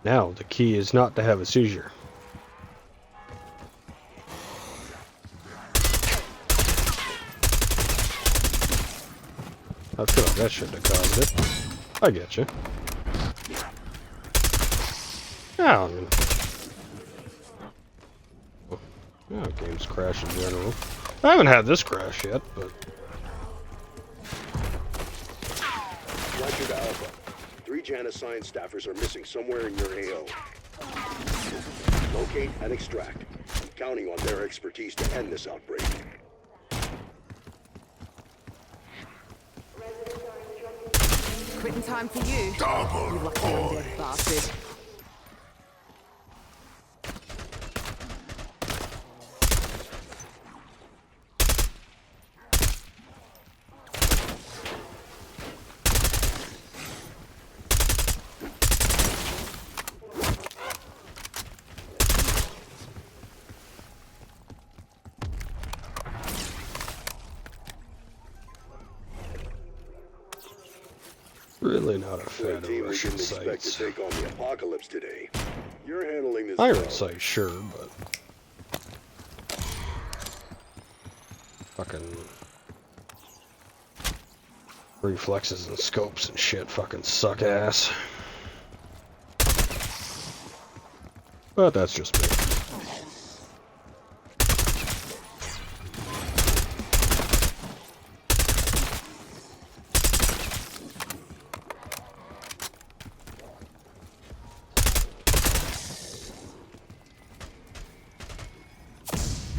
Now, the key is not to have a seizure. I feel like that shouldn't have caused it. I get you. Oh, games crash in general. I haven't had this crash yet, but... Roger to Alpha. 3 Janus science staffers are missing somewhere in your AO. Locate and extract. I'm counting on their expertise to end this outbreak. Quitting time for you. Double You lucky undead bastard. Really not a fan Team, of we Russian didn't expect to sites. take on the apocalypse today. You're handling this. Iron job. sight, sure, but... Fucking... reflexes and scopes and shit fucking suck ass. But that's just me.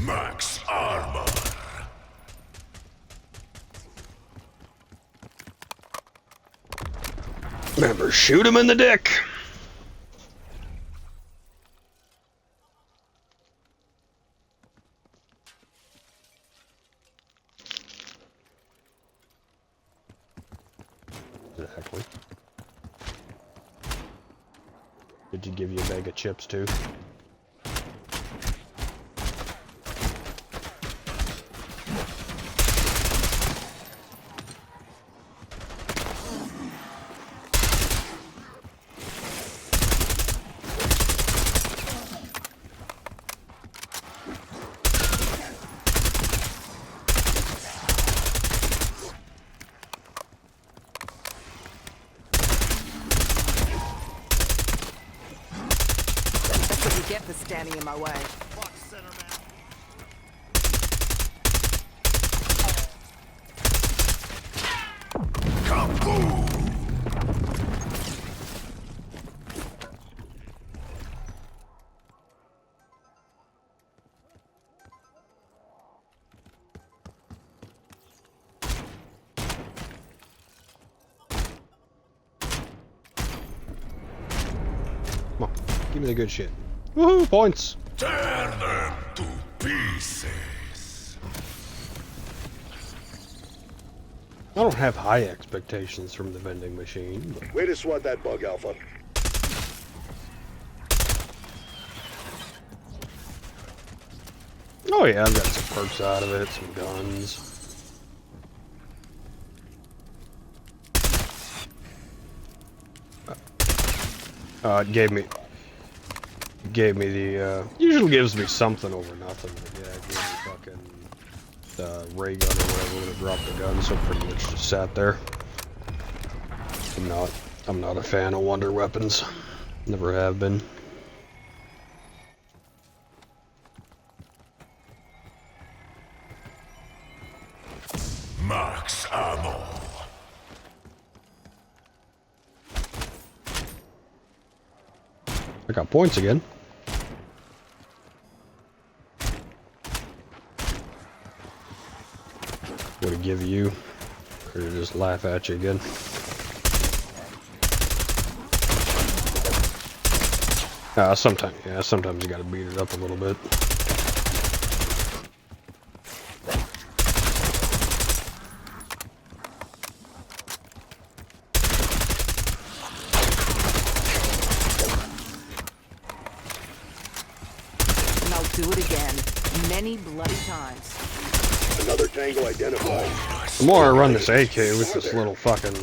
max armor. Remember, shoot him in the dick! Exactly. Did he give you a bag of chips too? That's what you get for standing in my way. Kaboom! Come on, give me the good shit. Woohoo, points! Turn them to pieces. I don't have high expectations from the vending machine, but... Way to swat that bug, Alpha. Oh yeah, I've got some perks out of it, some guns. It gave me the, usually gives me something over nothing, but yeah, it gave me fucking, ray gun or whatever when it dropped the gun, so pretty much just sat there. I'm not a fan of wonder weapons. Never have been. Max ammo. I got points again. What to give you? Or just laugh at you again. Sometimes you gotta beat it up a little bit. And I'll do it again. Many bloody times. Another tango identified. The more I run this AK with this little fucking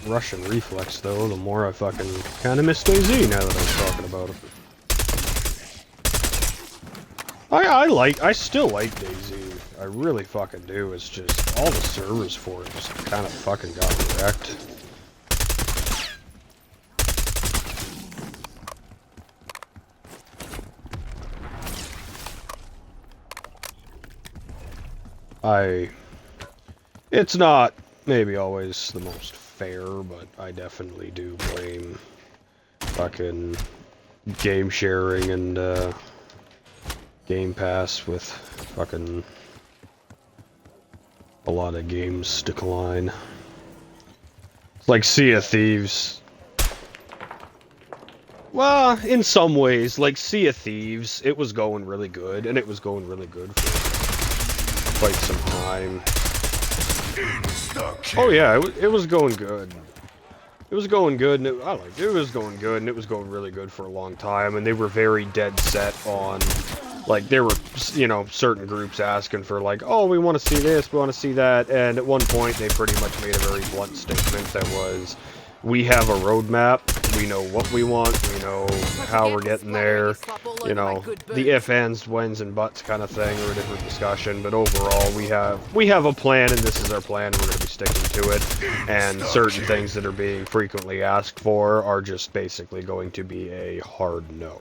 Russian reflex, though, the more I fucking kind of miss DayZ now that I'm talking about it. I still like DayZ. I really fucking do. It's just all the servers for it just kind of fucking got wrecked. It's not maybe always the most fair, but I definitely do blame fucking game sharing and Game Pass with fucking a lot of games decline. It's like Sea of Thieves. Well, in some ways, like Sea of Thieves, it was going really good, and it was going really good for quite some time. Oh yeah, it was going good. It was going good, and it was going good, and it was going really good for a long time, and they were very dead set on, like, there were, you know, certain groups asking for, like, oh, we want to see this, we want to see that, and at one point they pretty much made a very blunt statement that was, we have a roadmap, we know what we want, we know how we're getting there, you know, the if, ands, whens, and buts kind of thing are a different discussion, but overall we have a plan, and this is our plan, and we're going to be sticking to it, and certain things that are being frequently asked for are just basically going to be a hard no.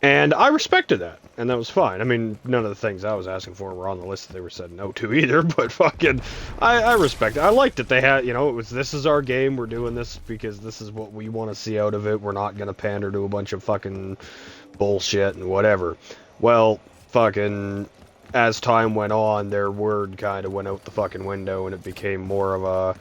And I respected that, and that was fine. I mean, none of the things I was asking for were on the list that they were said no to either, but fucking, I respect it. I liked that they had, you know, it was, this is our game, we're doing this because this is what we want to see out of it, we're not gonna pander to a bunch of fucking bullshit and whatever. Well, fucking, as time went on, their word kind of went out the fucking window, and it became more of a,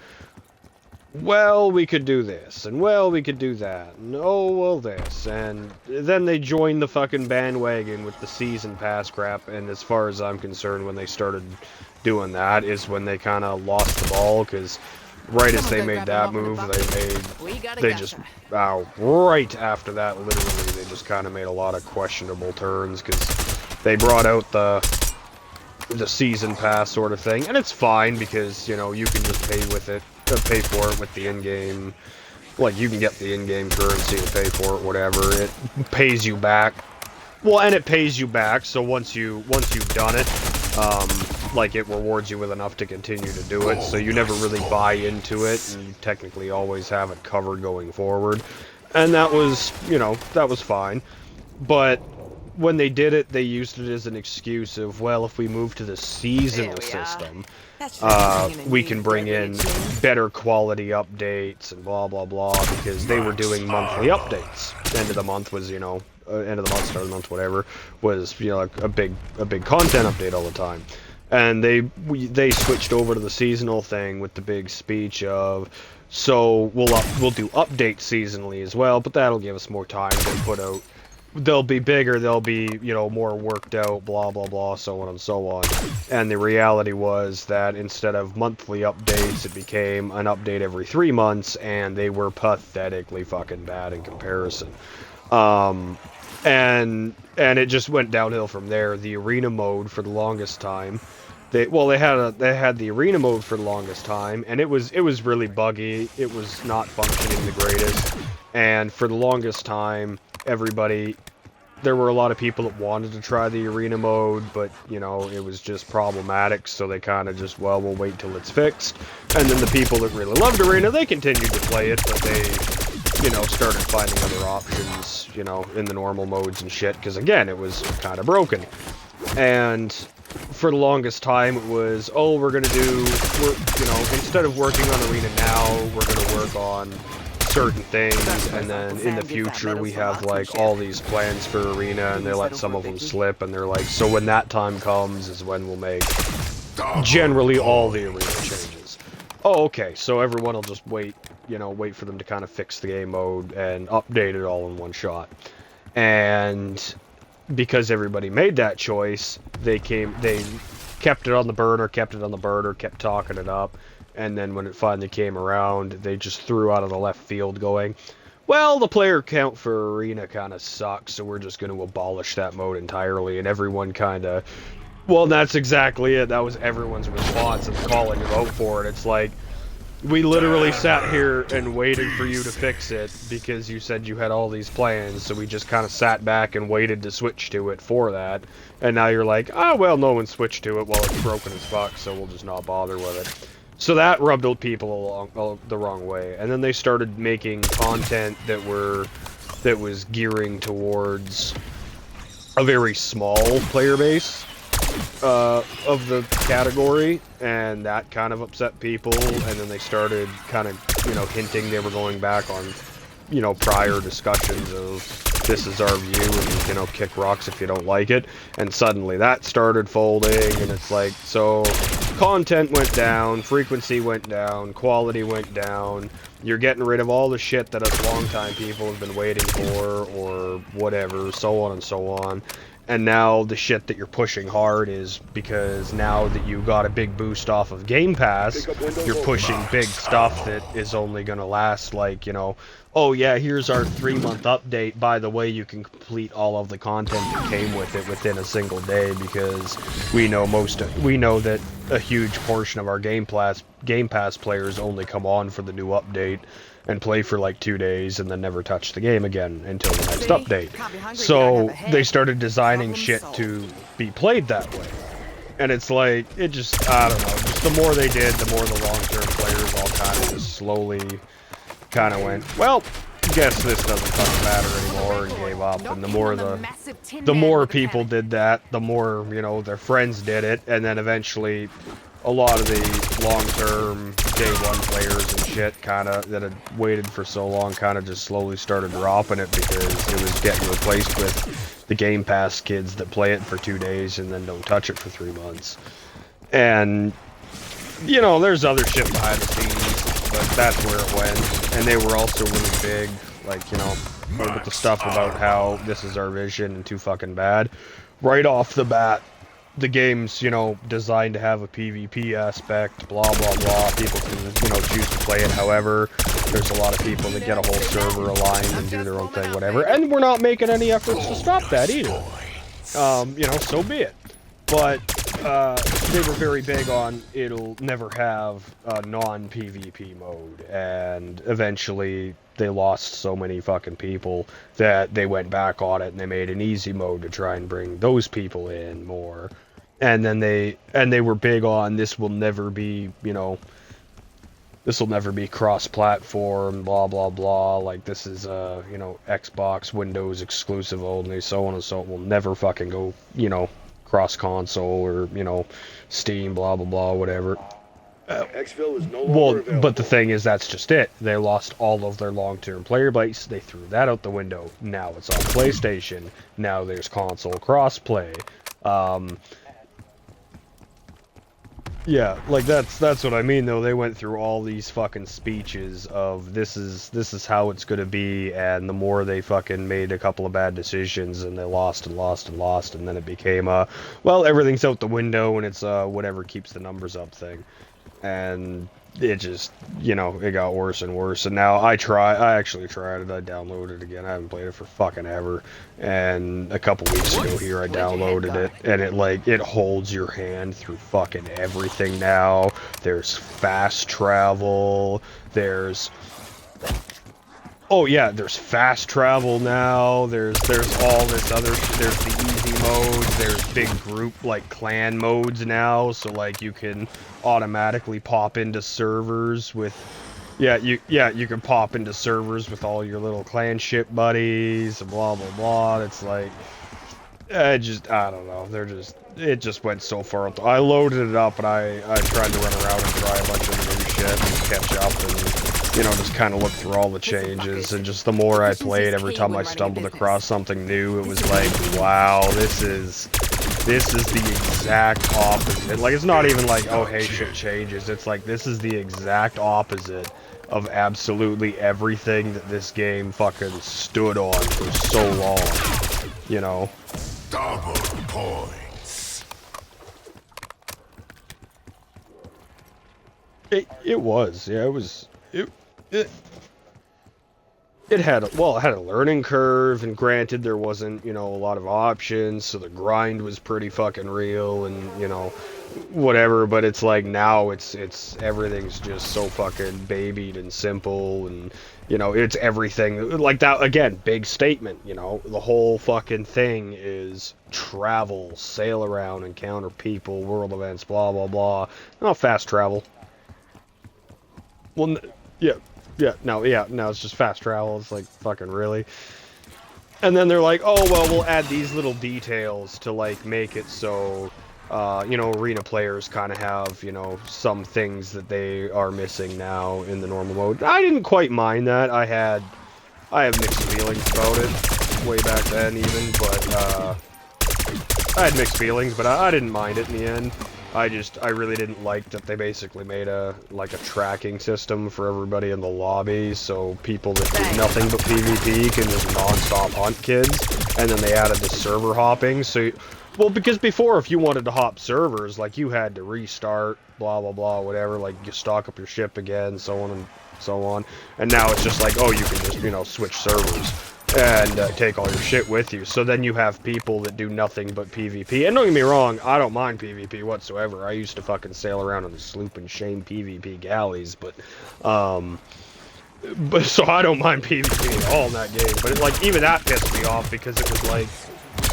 well, we could do this, and well, we could do that, and oh, well, this, and then they joined the fucking bandwagon with the season pass crap, and as far as I'm concerned, when they started doing that, is when they kind of lost the ball, because right as they made that move, right after that, literally, they just kind of made a lot of questionable turns, because they brought out the season pass sort of thing, and it's fine, because, you know, you can just pay for it with the in-game, like, you can get the in-game currency and pay for it, whatever, it pays you back, well, and it pays you back, so once you've done it, like, it rewards you with enough to continue to do it, so you never really buy into it, and you technically always have it covered going forward, and that was, you know, that was fine, but when they did it, they used it as an excuse of, well, if we move to the seasonal system, we can bring in better quality updates and blah blah blah, because they were doing monthly updates. End of the month was, you know, end of the month, start of the month, whatever, was, you know, like a big content update all the time. And they switched over to the seasonal thing with the big speech of, so we'll do updates seasonally as well, but that'll give us more time to put out. They'll be bigger, they'll be, you know, more worked out, blah, blah, blah, so on and so on. And the reality was that instead of monthly updates, it became an update every 3 months, and they were pathetically fucking bad in comparison. And it just went downhill from there. The arena mode for the longest time, they had the arena mode for the longest time, and it was really buggy, it was not functioning the greatest, and for the longest time, there were a lot of people that wanted to try the arena mode, but, you know, it was just problematic, so they kind of just, well, we'll wait till it's fixed. And then the people that really loved arena, they continued to play it, but they, you know, started finding other options, you know, in the normal modes and shit, because, again, it was kind of broken. And for the longest time, it was, oh, you know, instead of working on arena now, we're going to work on certain things, and then in the future we have like all these plans for arena, and they let some of them slip, and they're like, so when that time comes is when we'll make generally all the arena changes. Oh, okay, so everyone will just wait for them to kind of fix the game mode and update it all in one shot. And because everybody made that choice, they kept it on the burner, kept talking it up. And then when it finally came around, they just threw out of the left field going, well, the player count for arena kind of sucks, so we're just going to abolish that mode entirely. And everyone kind of, well, that's exactly it. That was everyone's response of calling them out for it. It's like, We literally sat here and waited for you to fix it because you said you had all these plans, so we just kind of sat back and waited to switch to it for that. And now you're like, oh, well, no one switched to it, well, it's broken as fuck, so we'll just not bother with it. So that rubbed people the wrong way. And then they started making content that was gearing towards a very small player base. Of the category, and that kind of upset people, and then they started kind of, hinting they were going back on, prior discussions of this is our view, and, kick rocks if you don't like it, and suddenly that started folding, and it's like, so, content went down, frequency went down, quality went down, you're getting rid of all the shit that us longtime people have been waiting for, or whatever, so on and so on. And now the shit that you're pushing hard is because now that you got a big boost off of Game Pass, you're pushing big stuff that is only going to last like, oh yeah, here's our 3-month update. By the way, you can complete all of the content that came with it within a single day because we know that a huge portion of our Game Pass players only come on for the new update and play for like 2 days and then never touch the game again until the next update. So they started designing shit to be played that way. And it's like, it just, I don't know, just the more they did, the more the long-term players all kind of just slowly kind of went, well, guess this doesn't fucking matter anymore, and gave up. And the more people did that, the more, their friends did it, and then eventually a lot of the long-term day one players and shit that had waited for so long kind of just slowly started dropping it because it was getting replaced with the Game Pass kids that play it for 2 days and then don't touch it for 3 months. And, there's other shit behind the scenes, but that's where it went. And they were also really big, like, with the stuff about how this is our vision and too fucking bad. Right off the bat, the game's, designed to have a PvP aspect, blah, blah, blah. People can, choose to play it however. There's a lot of people that get a whole server aligned and do their own thing, whatever. And we're not making any efforts to stop that either. So be it. But, they were very big on it'll never have a non-PvP mode. And eventually they lost so many fucking people that they went back on it and they made an easy mode to try and bring those people in more. And then they were big on this will never be, cross-platform, blah, blah, blah, like this is, Xbox, Windows exclusive only, so on and so on, will never fucking go, cross-console or, Steam, blah, blah, blah, whatever. Exfil is no longer available. But the thing is, that's just it. They lost all of their long-term player base. They threw that out the window. Now it's on PlayStation. Now there's console crossplay. Yeah, like that's what I mean though. They went through all these fucking speeches of this is how it's gonna be, and the more they fucking made a couple of bad decisions and they lost and lost and lost, and then it became well, everything's out the window and it's whatever keeps the numbers up thing. And it just, it got worse and worse. And now I actually tried it. I downloaded it again. I haven't played it for fucking ever. And a couple weeks ago here, I downloaded it. And it holds your hand through fucking everything now. There's fast travel. There's fast travel now. There's all this other, there's the easy mode. There's big group, clan modes now. So, you can automatically pop into servers with, you can pop into servers with all your little clan ship buddies, and blah, blah, blah. It's I don't know. It just went so far. I loaded it up and I tried to run around and try a bunch of new shit and catch up and, just kind of look through all the changes, and just the more I played, every time I stumbled across something new, it was like, wow, this is the exact opposite. It's not even oh, hey, shit changes. It's this is the exact opposite of absolutely everything that this game fucking stood on for so long, Double points. It was, yeah, it had a learning curve, and granted there wasn't, a lot of options, so the grind was pretty fucking real, and, whatever, but it's like now it's everything's just so fucking babied and simple, and you know, it's everything like that. Again, big statement, you know, the whole fucking thing is travel, sail around, encounter people, world events, blah blah blah. Not fast travel. Well, yeah, no, it's just fast travel. It's like, fucking really. And then they're like, oh, well, we'll add these little details to, like, make it so, you know, arena players kind of have, you know, some things that they are missing now in the normal mode. I didn't quite mind that. I have mixed feelings about it way back then, even, but, I had mixed feelings, but I didn't mind it in the end. I really didn't like that they basically made a tracking system for everybody in the lobby, so people that do nothing but PvP can just non-stop hunt kids, and then they added the server hopping, so, well, because before, if you wanted to hop servers, like, you had to restart, blah, blah, blah, whatever, like, you stock up your ship again, so on and so on, and now it's just like, oh, you can just, you know, switch servers and take all your shit with you. So then you have people that do nothing but PvP. And don't get me wrong, I don't mind PvP whatsoever. I used to fucking sail around on the sloop and shame PvP galleys, but so I don't mind PvP at all in that game. But like, even that pissed me off because it was like,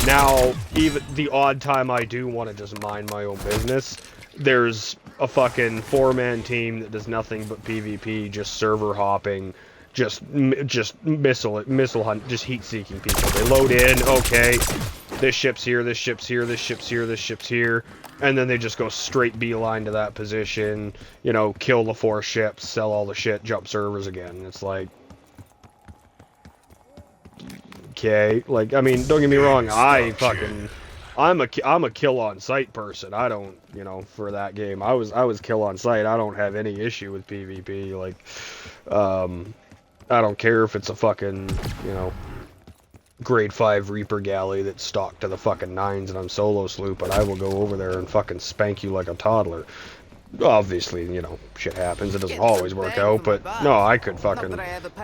now even the odd time I do want to just mind my own business, there's a fucking 4-man team that does nothing but PvP, just server hopping, just missile hunt, just heat-seeking people. They load in, okay, this ship's here, this ship's here, this ship's here, this ship's here, and then they just go straight beeline to that position, you know, kill the 4 ships, sell all the shit, jump servers again. It's like, okay, like, I mean, don't get me wrong, I'm a kill on sight person. I don't, you know, for that game, I was kill on sight. I don't have any issue with PvP. Like, I don't care if it's a fucking, you know, grade 5 Reaper galley that's stocked to the fucking 9s and I'm solo sloop, but I will go over there and fucking spank you like a toddler. Obviously, you know, shit happens. It doesn't always work out, but no, I could fucking,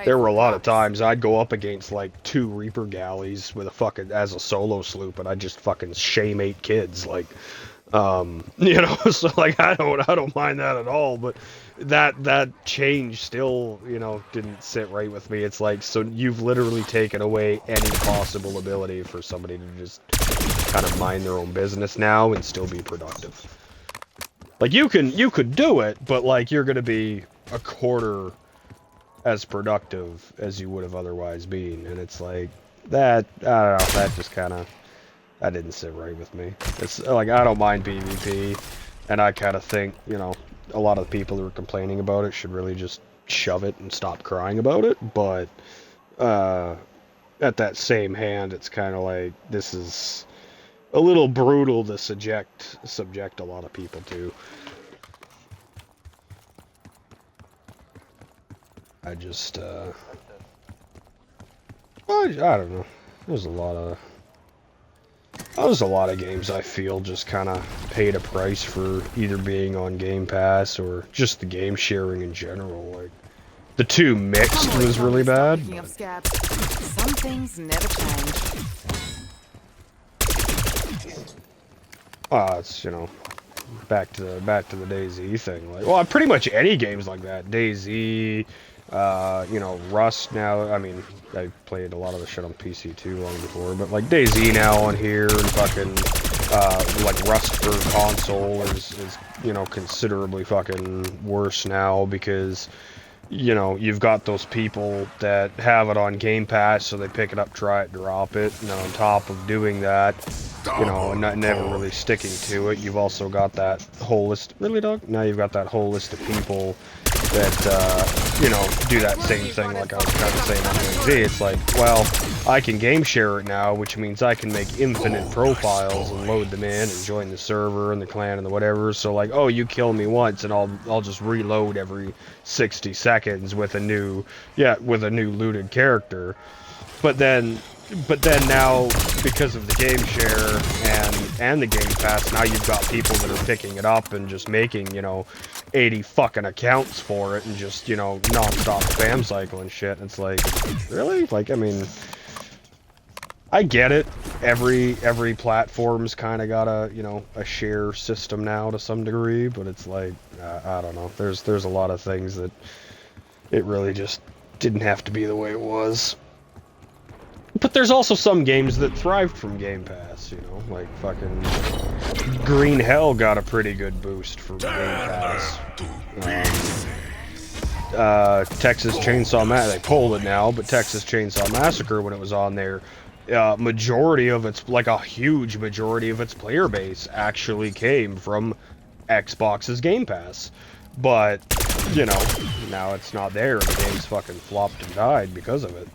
there were a lot of times I'd go up against like 2 Reaper galleys with a fucking, as a solo sloop, and I just fucking shame 8 kids, like, you know, so like, I don't mind that at all, but that change still, you know, didn't sit right with me. It's like, so you've literally taken away any possible ability for somebody to just kind of mind their own business now and still be productive. Like, you could do it, but like, you're gonna be a quarter as productive as you would have otherwise been, and it's like, that, I don't know, that just kind of, that didn't sit right with me. It's like, I don't mind PvP, and I kind of think, you know, a lot of the people who are complaining about it should really just shove it and stop crying about it, but at that same hand, it's kind of like, this is a little brutal to subject a lot of people to. I just, I don't know. There's a lot of games I feel just kind of paid a price for either being on Game Pass or just the game sharing in general. Like, the 2 mixed was really bad. Some things never change. It's, you know, back to the DayZ thing. Like, well, pretty much any games like that. DayZ, you know, Rust now. I mean, I played a lot of the shit on PC too long before, but like DayZ now on here, and fucking like Rust for console is you know, considerably fucking worse now because, you know, you've got those people that have it on Game Pass, so they pick it up, try it, drop it, and then on top of doing that, you know, and never really sticking to it, you've also got that whole list. Really, dog? Now you've got that whole list of people that, you know, do that same thing like I was kind of saying on DayZ. It's like, well, I can game share it now, which means I can make infinite profiles and load them in and join the server and the clan and the whatever. So like, oh, you kill me once and I'll just reload every 60 seconds with a new looted character. But then now, because of the game share and the Game Pass, now you've got people that are picking it up and just making, you know, 80 fucking accounts for it and just, you know, non-stop spam cycle and shit. And it's like, really? Like, I mean, I get it. Every platform's kind of got a, you know, a share system now to some degree, but it's like, I don't know. There's a lot of things that it really just didn't have to be the way it was. But there's also some games that thrived from Game Pass, you know, like fucking Green Hell got a pretty good boost from Game Pass. Texas Chainsaw Massacre, they pulled it now, but Texas Chainsaw Massacre, when it was on there, majority of its, like a huge majority of its player base actually came from Xbox's Game Pass. But, you know, now it's not there, and the game's fucking flopped and died because of it.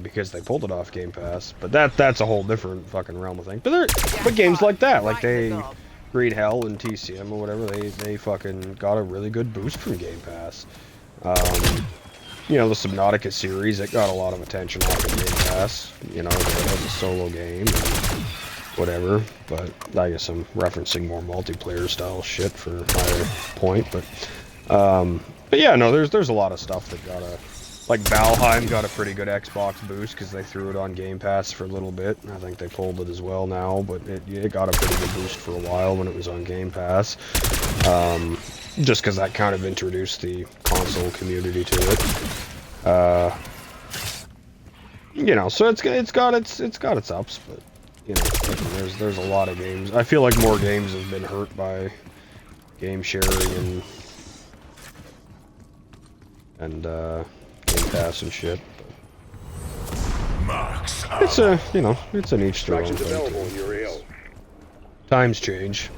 Because they pulled it off Game Pass, but that's a whole different fucking realm of thing. But games like that, like Green Hell and TCM or whatever, they fucking got a really good boost from Game Pass. You know, the Subnautica series, it got a lot of attention off of Game Pass. You know, as a solo game and whatever. But I guess I'm referencing more multiplayer style shit for my point. But yeah, no, there's a lot of stuff that got a. Like, Valheim got a pretty good Xbox boost because they threw it on Game Pass for a little bit. I think they pulled it as well now, but it got a pretty good boost for a while when it was on Game Pass. Just because that kind of introduced the console community to it. You know, so it's got its ups, but you know, there's a lot of games. I feel like more games have been hurt by game sharing and Game Pass and shit. It's a, you know, it's an each their own thing. Times change.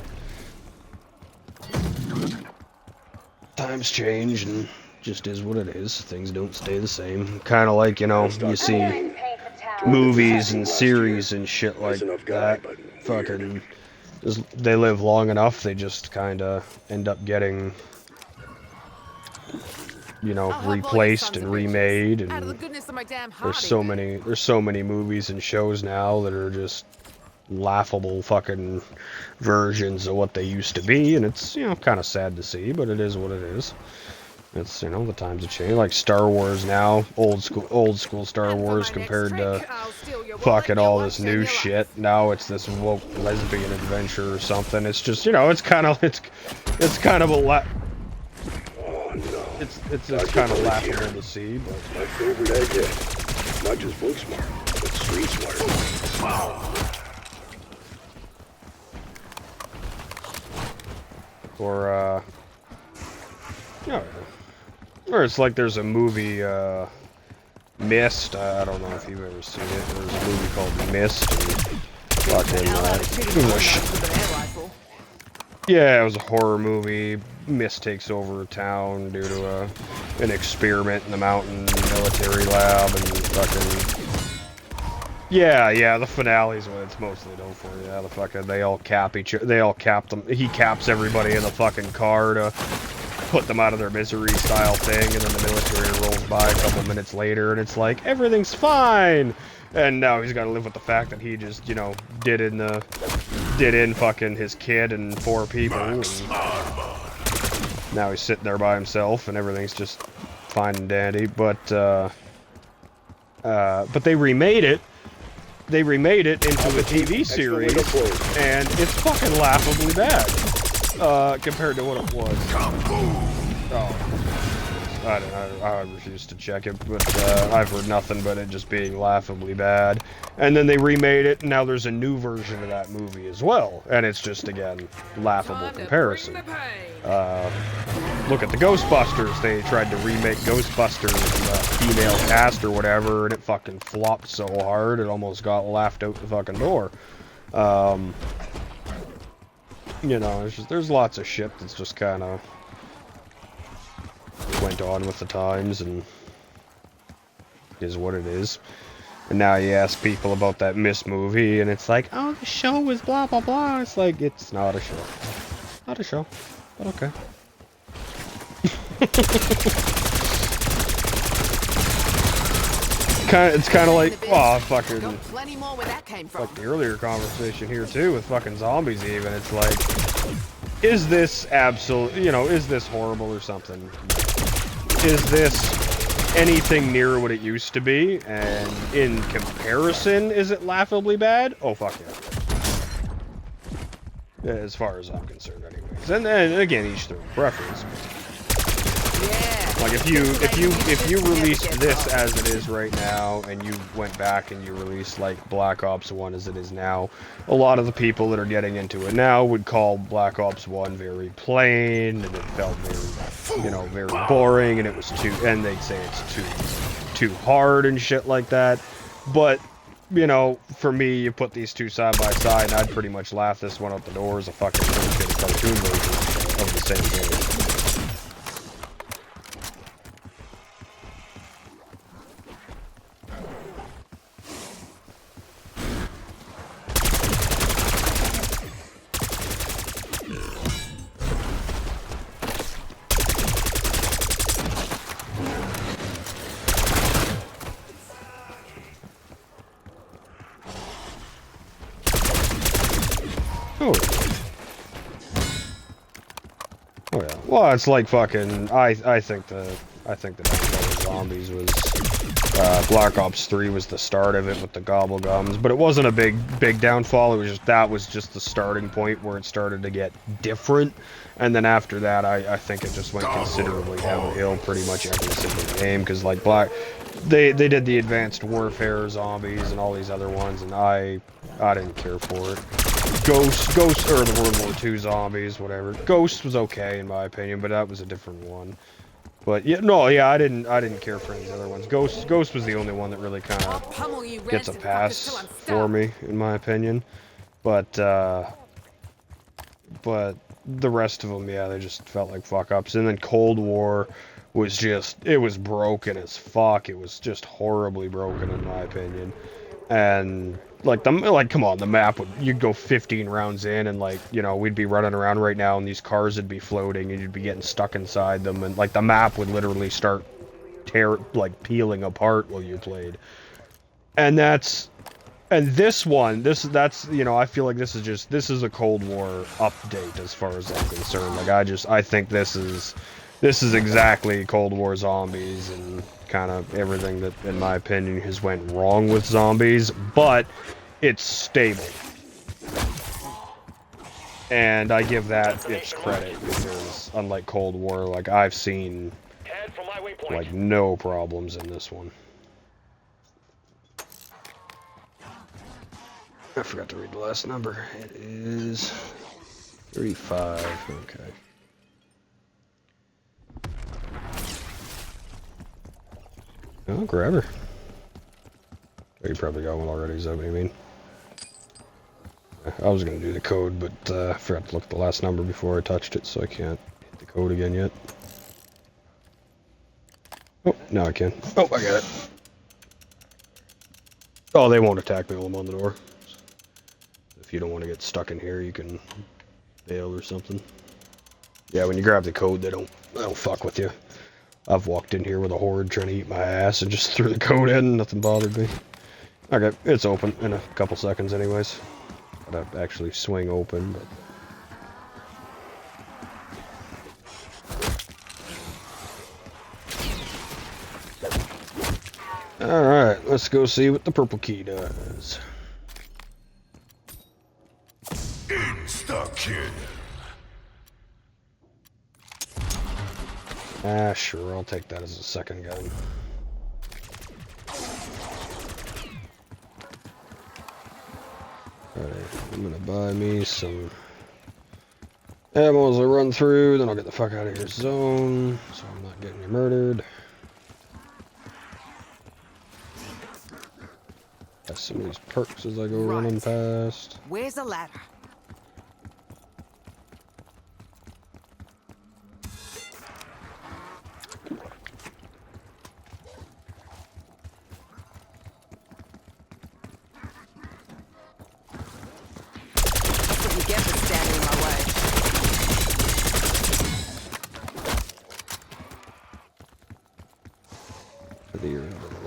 Times change, and just is what it is. Things don't stay the same. Kind of like, you know, you see movies and series and shit like that. Fucking, they live long enough, they just kind of end up getting, you know, replaced and remade, and there's so many movies and shows now that are just laughable fucking versions of what they used to be, and it's, you know, kind of sad to see, but it is what it is. It's, you know, the times have changed. Like Star Wars now, old school Star Wars compared to fucking all this new shit. Now it's this woke lesbian adventure or something. It's just, you know, it's kind of a It's just kind of laughable to see, but my favorite egghead. Not just book smart, but street smart. Wow. Or or it's like there's a movie, Mist. I don't know if you've ever seen it. There's a movie called Mist. And yeah, it was a horror movie. Mist takes over a town due to an experiment in the mountain military lab, and fucking yeah, the finale's what it's mostly known for. Yeah, the fucking they all cap them. He caps everybody in the fucking car to put them out of their misery style thing, and then the military rolls by a couple minutes later, and it's like everything's fine. And now he's got to live with the fact that he just, you know, did in fucking his kid and 4 people. And now he's sitting there by himself, and everything's just fine and dandy. But they remade it. They remade it into a TV series, and it's fucking laughably bad compared to what it was. Oh. I refuse to check it, but I've heard nothing but it just being laughably bad. And then they remade it, and now there's a new version of that movie as well, and it's just, again, laughable comparison. Look at the Ghostbusters. They tried to remake Ghostbusters, female cast or whatever, and it fucking flopped so hard it almost got laughed out the fucking door. You know, there's lots of shit that's just kind of went on with the times, and is what it is. And now you ask people about that Mist movie, and it's like, oh, the show was blah blah blah. It's like, it's not a show. Not a show, but okay. It's kind of like, well, fucking, like the earlier conversation here too with fucking zombies. Even it's like, is this absolute? You know, is this horrible or something? Is this anything near what it used to be, and in comparison, is it laughably bad? Oh, fuck yeah. As far as I'm concerned, anyways. And then, again, each their own preference. Yeah. Like, if you released this as it is right now, and you went back and you released, like, Black Ops 1 as it is now, a lot of the people that are getting into it now would call Black Ops 1 very plain, and it felt very, you know, very boring, and it was too, and they'd say it's too hard and shit like that. But, you know, for me, you put these two side by side, and I'd pretty much laugh this one out the door as a fucking little cartoon version of the same game. Oh yeah. Well, it's like fucking. I think the downfall of zombies was Black Ops 3 was the start of it with the gobblegums, but it wasn't a big downfall. It was just that was just the starting point where it started to get different, and then after that, I think it just went considerably downhill pretty much every single game because like they did the Advanced Warfare zombies and all these other ones, and I didn't care for it. Ghost, or the World War II zombies, whatever. Ghost was okay in my opinion, but that was a different one. But yeah, no, yeah, I didn't care for any of the other ones. Ghost was the only one that really kind of gets a pass for me, in my opinion. But the rest of them, yeah, they just felt like fuck ups. And then Cold War was just, it was broken as fuck. It was just horribly broken in my opinion. And like come on, the map you'd go 15 rounds in, and like, you know, we'd be running around right now, and these cars would be floating, and you'd be getting stuck inside them, and like the map would literally start peeling apart while you played. And that's this you know, I feel like this is a Cold War update as far as I'm concerned. Like I think this is exactly Cold War zombies and kind of everything that, in my opinion, has went wrong with zombies, but it's stable. And I give that its credit, because unlike Cold War, like, I've seen, like, no problems in this one. I forgot to read the last number. It is 35, okay. Oh, grab her. Oh, you probably got one already, is that what you mean? I was going to do the code, but I forgot to look at the last number before I touched it, so I can't hit the code again yet. Oh, now I can. Oh, I got it. Oh, they won't attack me while I'm on the door. If you don't want to get stuck in here, you can bail or something. Yeah, when you grab the code, they don't fuck with you. I've walked in here with a horde trying to eat my ass and just threw the code in and nothing bothered me. Okay, it's open in a couple seconds anyways. Gotta actually swing open, but... Alright, let's go see what the purple key does. Insta-kill. Ah, sure, I'll take that as a second gun. Alright, I'm gonna buy me some ammo as I run through, then I'll get the fuck out of your zone, so I'm not getting you murdered. Got some of these perks as I go running past. Where's the ladder?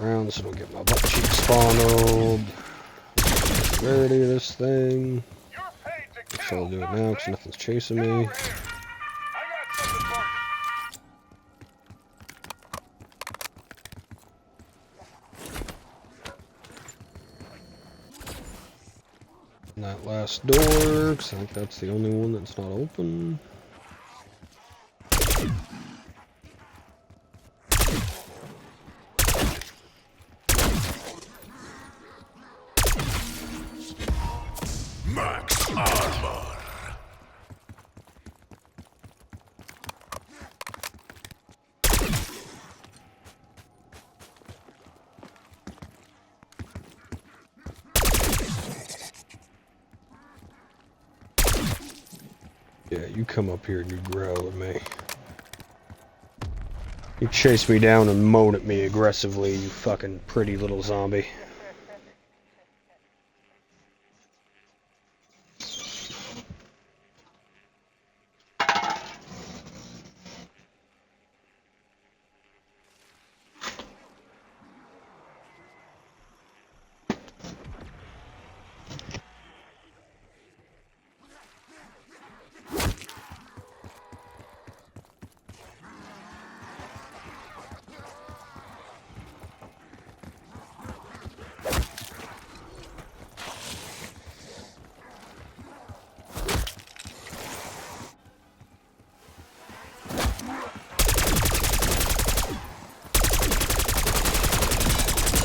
Around so I don't get my butt cheek spawned. Rarity of this thing. So I'll do it now because nothing's chasing me. That last door, 'cause I think that's the only one that's not open. Max armor. Yeah, you come up here and you growl at me. You chase me down and moan at me aggressively, you fucking pretty little zombie.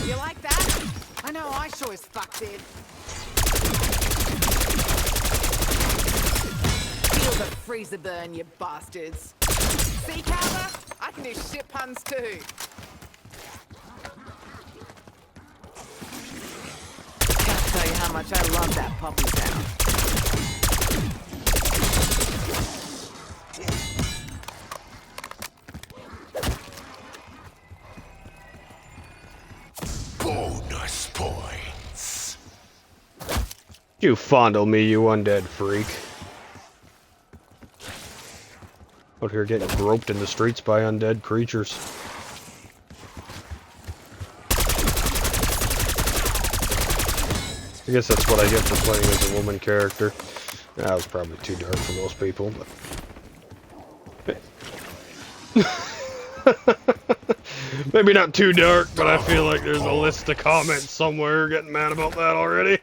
You like that? I know I sure as fuck did. Feel the freezer burn, you bastards. See, Calder? I can do shit puns too. Can't tell you how much I love that poppy sound. Bonus points. You fondle me, you undead freak. Out here getting groped in the streets by undead creatures. I guess that's what I get for playing as a woman character. That was probably too dark for most people, but... Maybe not too dark, but I feel like there's a list of comments somewhere getting mad about that already.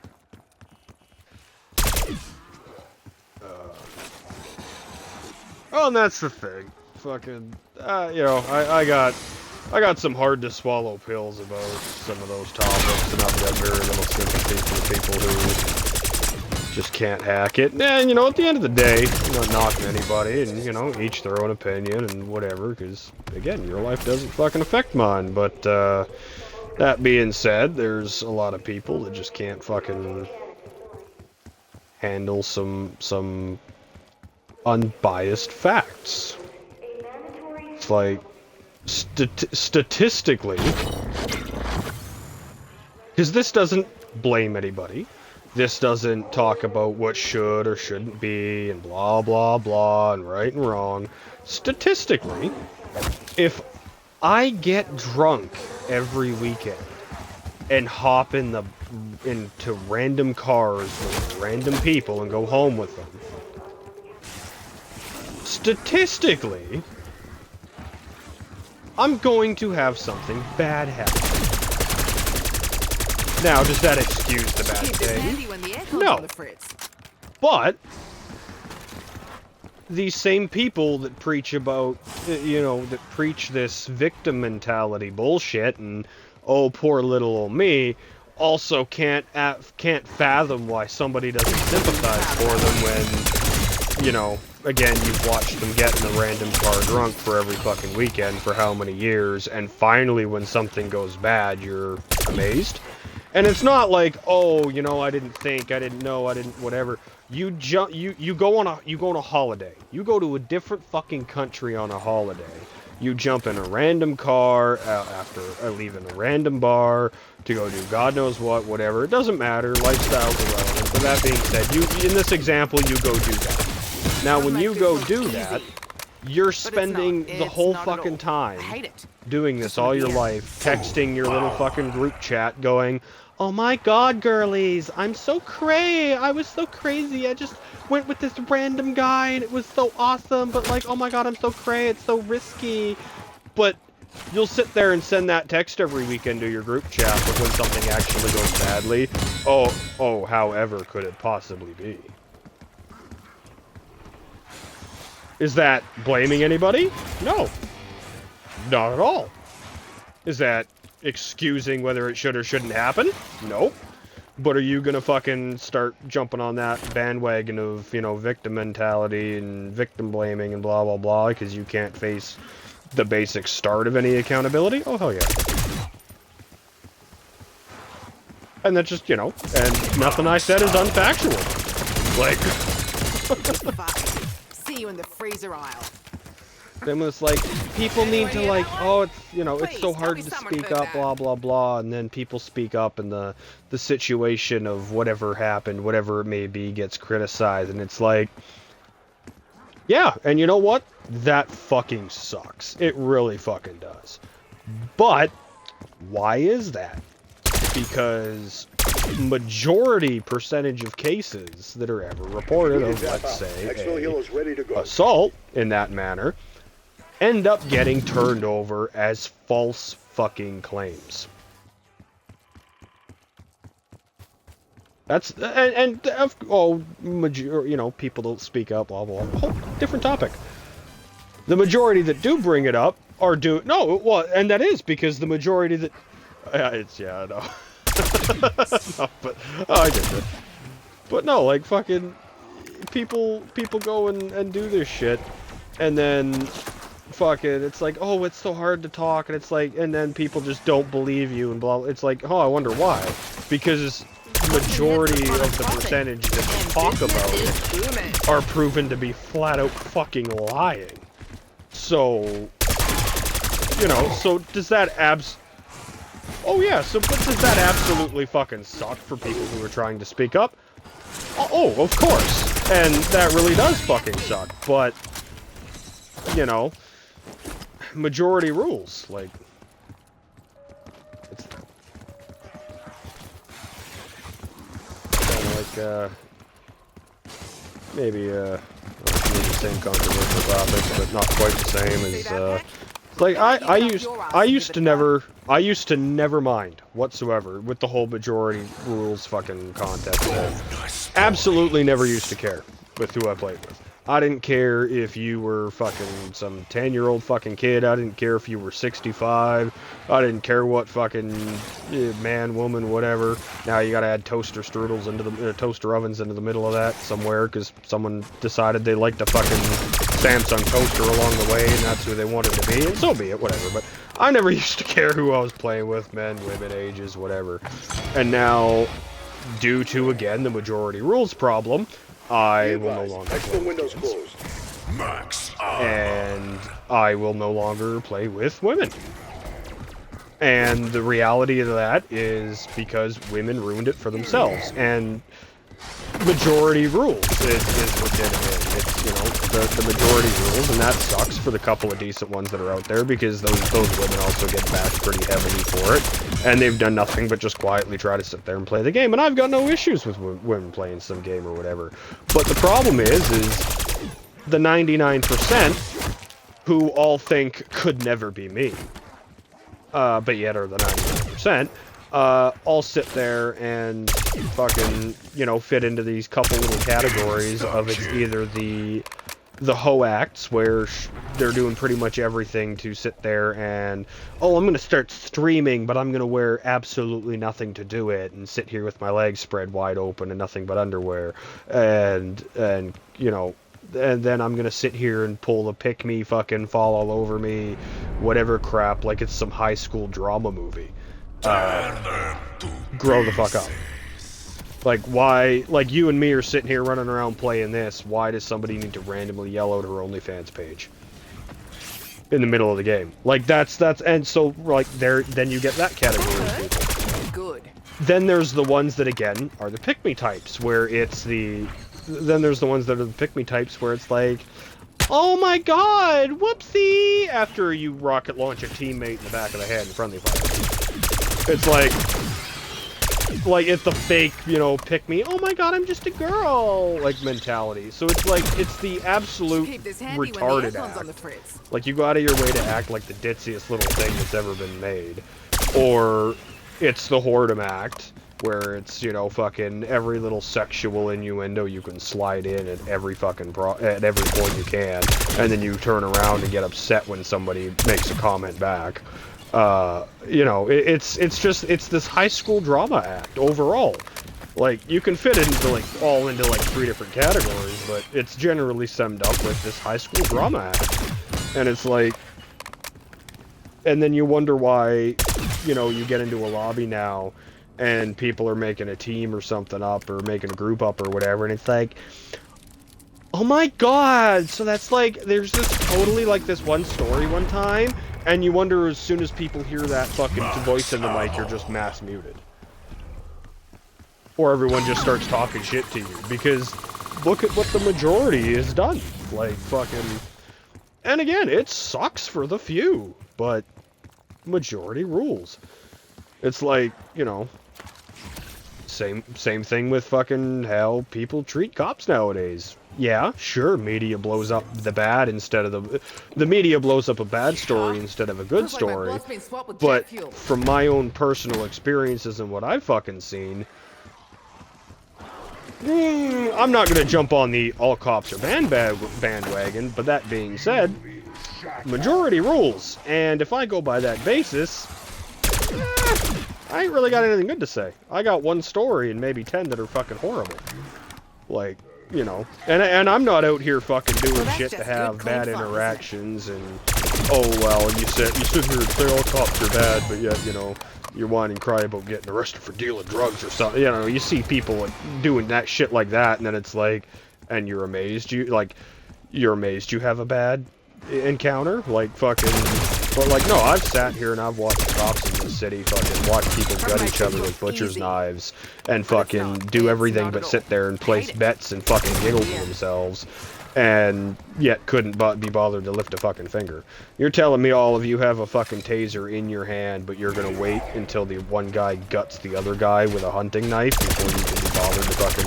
Oh, and that's the thing. Fucking, you know, I got some hard to swallow pills about some of those topics, and I've got very little sympathy for the people who just can't hack it. And, you know, at the end of the day, I'm not knocking anybody, and, you know, each their own opinion and whatever, because, again, your life doesn't fucking affect mine. But, that being said, there's a lot of people that just can't fucking handle some unbiased facts. It's like, statistically, because this doesn't blame anybody, this doesn't talk about what should or shouldn't be, and blah blah blah, and right and wrong. Statistically, if I get drunk every weekend and hop into random cars with random people and go home with them, statistically, I'm going to have something bad happen. Now, does that excuse the bad thing? No. But these same people that preach about, you know, that preach this victim mentality bullshit and, oh, poor little old me, also can't fathom why somebody doesn't sympathize for them when, you know, again, you've watched them get in a random car drunk for every fucking weekend for how many years, and finally when something goes bad, you're amazed. And it's not like, oh, you know, I didn't think, I didn't know, I didn't whatever. You go on a holiday. You go to a different fucking country on a holiday. You jump in a random car after leaving a random bar to go do God knows what, whatever. It doesn't matter. Lifestyle's irrelevant. But that being said, in this example, you go do that. Now, when you go do that, you're spending the whole fucking time doing this all your life, texting your little fucking group chat going, oh my god, girlies, I'm so cray, I was so crazy, I just went with this random guy and it was so awesome, but like, oh my god, I'm so cray, it's so risky. But You'll sit there and send that text every weekend to your group chat, but when something actually goes badly, oh, however could it possibly be? Is that blaming anybody? No. Not at all. Is that excusing whether it should or shouldn't happen? Nope. But are you gonna fucking start jumping on that bandwagon of, you know, victim mentality and victim blaming and blah blah blah because you can't face the basic start of any accountability? Oh, hell yeah. And that's just, you know, and nothing I said is unfactual. Like... Fuck. See you in the freezer aisle. Then it's like, people need to like, oh, it's, you know, it's so hard to speak up, blah, blah, blah, and then people speak up and the situation of whatever happened, whatever it may be, gets criticized, and it's like, yeah, and you know what? That fucking sucks. It really fucking does. But, why is that? Because majority percentage of cases that are ever reported of, let's say, a assault in that manner, end up getting turned over as false fucking claims. That's you know, people don't speak up, blah blah blah. Whole different topic. The majority that do bring it up are and that is because the majority that I know. No, but I get it. But no, like fucking people go and do this shit, and then fucking it's like, oh, it's so hard to talk, and it's like, and then people just don't believe you and blah. It's like, oh, I wonder why, because majority of the percentage that talk about it are proven to be flat out fucking lying. So, you know, so does that oh yeah, so but does that absolutely fucking suck for people who are trying to speak up? Oh, of course. And that really does fucking suck, but, you know, majority rules, like, it's kind of like, maybe the same controversial topic, but not quite the same as, like, I used to never mind whatsoever with the whole majority rules fucking contest. Absolutely never used to care with who I played with. I didn't care if you were fucking some 10-year-old fucking kid. I didn't care if you were 65. I didn't care what fucking man, woman, whatever. Now you gotta add toaster strudels into the toaster ovens into the middle of that somewhere because someone decided they liked a fucking Samsung toaster along the way and that's who they wanted to be, and so be it, whatever. But I never used to care who I was playing with, men, women, ages, whatever. And now, due to, again, the majority rules problem, I will no longer play with kids. And I will no longer play with women. And the reality of that is because women ruined it for themselves. And majority rules is legitimate. It's, you know, the majority rules, and that sucks for the couple of decent ones that are out there because those women also get bashed pretty heavily for it. And they've done nothing but just quietly try to sit there and play the game. And I've got no issues with women playing some game or whatever. But the problem is the 99% who all think could never be me, but yet are the 99%, all sit there and fucking, you know, fit into these couple little categories of it's either the hoe acts where they're doing pretty much everything to sit there and, oh, I'm going to start streaming, but I'm going to wear absolutely nothing to do it and sit here with my legs spread wide open and nothing but underwear and you know, and then I'm going to sit here and pull the pick me, fucking fall all over me, whatever crap, like it's some high school drama movie. Grow the fuck up. Like, why, like, you and me are sitting here running around playing this, why does somebody need to randomly yell out her OnlyFans page in the middle of the game? Like, that's, and so, like, then you get that category of people. Good. Then there's the ones that, again, are the pick-me types, where it's then there's the ones that are the pick-me types, where it's like, oh my god, whoopsie, after you rocket launch a teammate in the back of the head in front of the fire. It's like, like, it's the fake, you know, pick me, oh my god, I'm just a girl, like, mentality. So it's like, it's the absolute Keep this handy when the retarded aircon's on the act. fritz. Like, you go out of your way to act like the ditziest little thing that's ever been made. Or it's the whoredom act, where it's, you know, fucking every little sexual innuendo you can slide in at every fucking at every point you can, and then you turn around and get upset when somebody makes a comment back. You know, it's this high school drama act overall. Like, you can fit it into, like, all into, like, 3 different categories, but it's generally summed up with this high school drama act. And it's like, and then you wonder why, you know, you get into a lobby now, and people are making a team or something up, or making a group up or whatever, and it's like, oh my god, so that's like, there's this totally, like, this one story one time, and you wonder as soon as people hear that fucking voice in the mic, you're just mass muted. Or everyone just starts talking shit to you, because look at what the majority has done. Like, fucking... And again, it sucks for the few, but majority rules. It's like, you know, same thing with fucking how people treat cops nowadays. Yeah, sure, media blows up the bad instead of the media blows up a bad story instead of a good story. But from my own personal experiences and what I've fucking seen, I'm not gonna jump on the all cops are bandwagon, but that being said, majority rules, and if I go by that basis, I ain't really got anything good to say. I got one story and maybe 10 that are fucking horrible. Like, you know, and I'm not out here fucking doing shit to have bad interactions and, oh well, and you sit here and say all cops are bad, but yet, you know, you whine and cry about getting arrested for dealing drugs or something. You know, you see people like, doing that shit like that, and then it's like, and you're amazed you have a bad encounter, like fucking. But like, no, I've sat here and I've watched cops in this city fucking watch people gut each other with butcher's knives and fucking do everything but sit there and place bets and fucking giggle to themselves, and yet couldn't be bothered to lift a fucking finger. You're telling me all of you have a fucking taser in your hand, but you're gonna wait until the one guy guts the other guy with a hunting knife before you can be bothered to fucking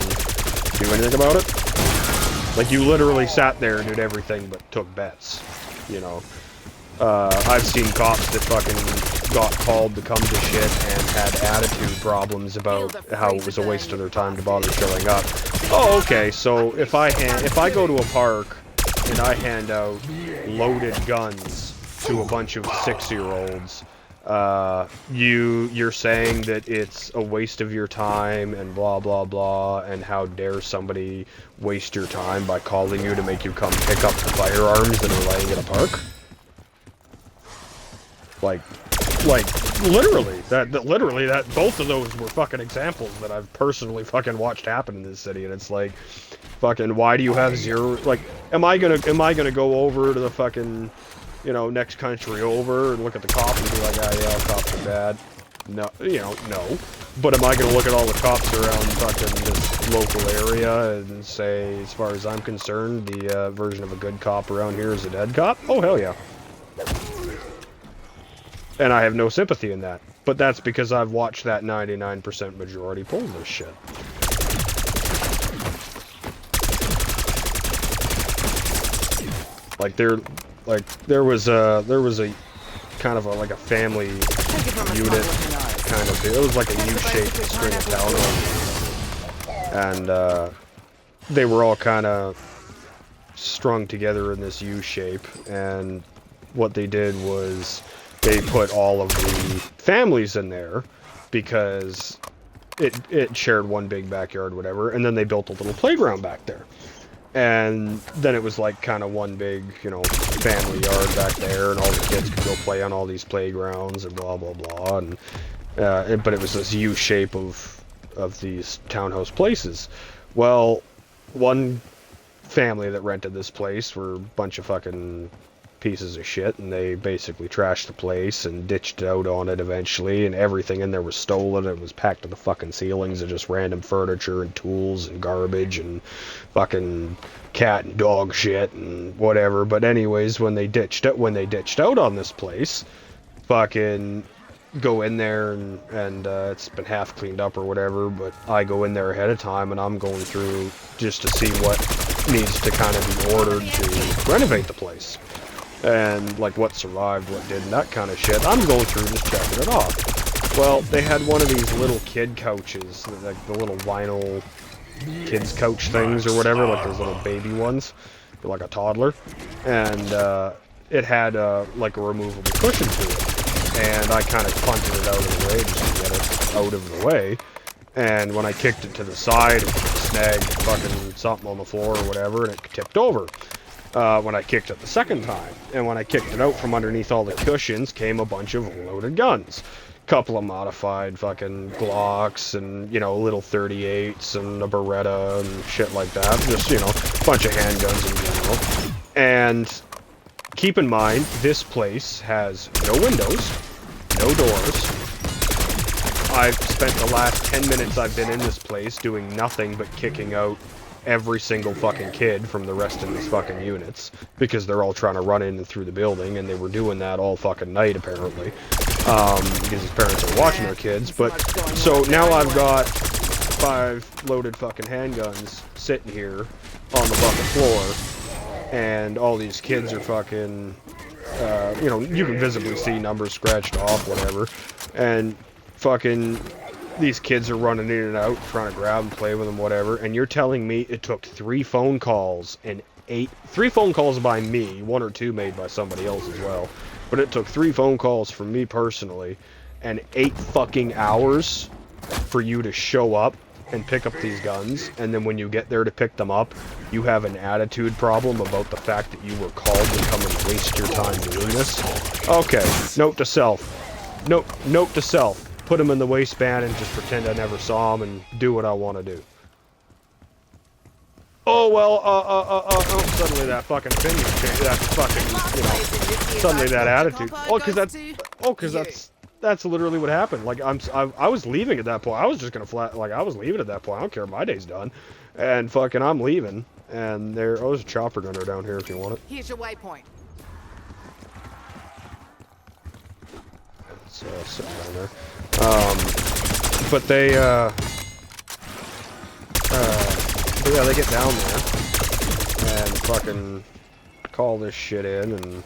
do anything about it? Like, you literally sat there and did everything but took bets, you know? I've seen cops that fucking got called to come to shit and had attitude problems about how it was a waste of their time to bother showing up. Oh, okay, so if I go to a park and I hand out loaded guns to a bunch of 6-year-olds, you're saying that it's a waste of your time and blah blah blah, and how dare somebody waste your time by calling you to make you come pick up the firearms that are laying in a park? Like, literally, that both of those were fucking examples that I've personally fucking watched happen in this city, and it's like, fucking, why do you have zero, like, am I gonna go over to the fucking, you know, next country over and look at the cops and be like, ah, yeah, cops are bad? No, you know, no. But am I gonna look at all the cops around fucking this local area and say, as far as I'm concerned, the version of a good cop around here is a dead cop? Oh, hell yeah. And I have no sympathy in that. But that's because I've watched that 99% majority pull this shit. Like, there was a kind of like a family unit kind of, it was like a U-shaped string of townhomes. And they were all kind of strung together in this U-shape, and what they did was they put all of the families in there because it shared one big backyard, whatever, and then they built a little playground back there. And then it was like kind of one big, you know, family yard back there, and all the kids could go play on all these playgrounds and blah blah blah. And but it was this U shape of these townhouse places. Well, one family that rented this place were a bunch of fucking pieces of shit, and they basically trashed the place and ditched out on it eventually, and everything in there was stolen. It was packed to the fucking ceilings of just random furniture and tools and garbage and fucking cat and dog shit and whatever. But anyways, when they ditched out on this place, fucking go in there and it's been half cleaned up or whatever, but I go in there ahead of time and I'm going through just to see what needs to kind of be ordered to renovate the place. And like what survived, what didn't, that kind of shit. I'm going through just checking it off. Well, they had one of these little kid couches, like the little vinyl kids couch things or whatever, like those little baby ones, like a toddler. And it had like a removable cushion to it. And I kind of punted it out of the way just to get it out of the way. And when I kicked it to the side, it snagged fucking something on the floor or whatever, and it tipped over. When I kicked it the second time. And when I kicked it out from underneath all the cushions came a bunch of loaded guns. Couple of modified fucking Glocks and, you know, little 38s and a Beretta and shit like that. Just, you know, a bunch of handguns in general. And keep in mind, this place has no windows, no doors. I've spent the last 10 minutes I've been in this place doing nothing but kicking out every single fucking kid from the rest of these fucking units, because they're all trying to run in and through the building, and they were doing that all fucking night apparently, because his parents are watching their kids. But so now I've got 5 loaded fucking handguns sitting here on the fucking floor, and all these kids are fucking, you know, you can visibly see numbers scratched off, whatever, and fucking these kids are running in and out, trying to grab and play with them, whatever, and you're telling me it took 3 phone calls and 3 phone calls by me, 1 or 2 made by somebody else as well, but it took 3 phone calls from me personally, and 8 fucking hours for you to show up and pick up these guns, and then when you get there to pick them up, you have an attitude problem about the fact that you were called to come and waste your time doing this? Okay, note to self. Note to self. Put them in the waistband and just pretend I never saw them and do what I want to do. Oh, well, suddenly that fucking opinion changed, that fucking, you know, suddenly that attitude. Oh, because that's literally what happened. Like, I was leaving at that point. I was just gonna I was leaving at that point. I don't care, my day's done. And fucking, I'm leaving. And there's a chopper gunner down here if you want it. Here's your waypoint. It's sitting down there. But they, but yeah, they get down there and fucking call this shit in and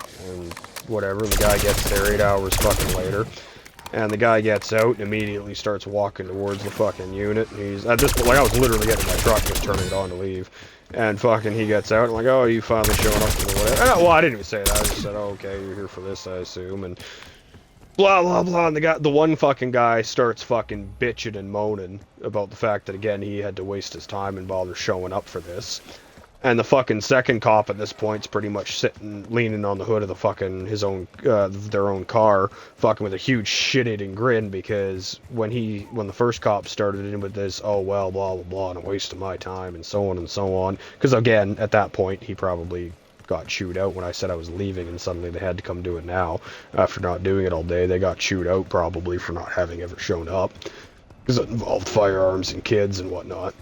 whatever. And the guy gets there 8 hours fucking later. And the guy gets out and immediately starts walking towards the fucking unit. And he's, at this point, like, I was literally getting my truck, just turning it on to leave. And fucking he gets out and like, oh, you finally showing up for the whatever. And well, I didn't even say that. I just said, oh, okay, you're here for this, I assume. And blah, blah, blah. And the one fucking guy starts fucking bitching and moaning about the fact that, again, he had to waste his time and bother showing up for this. And the fucking second cop at this point's pretty much sitting, leaning on the hood of the fucking, their own car, fucking with a huge shit-eating grin, because when the first cop started in with this, oh, well, blah, blah, blah, and a waste of my time, and so on and so on, because, again, at that point, he probably got chewed out when I said I was leaving, and suddenly they had to come do it now. After not doing it all day, they got chewed out probably for not having ever shown up, because it involved firearms and kids and whatnot.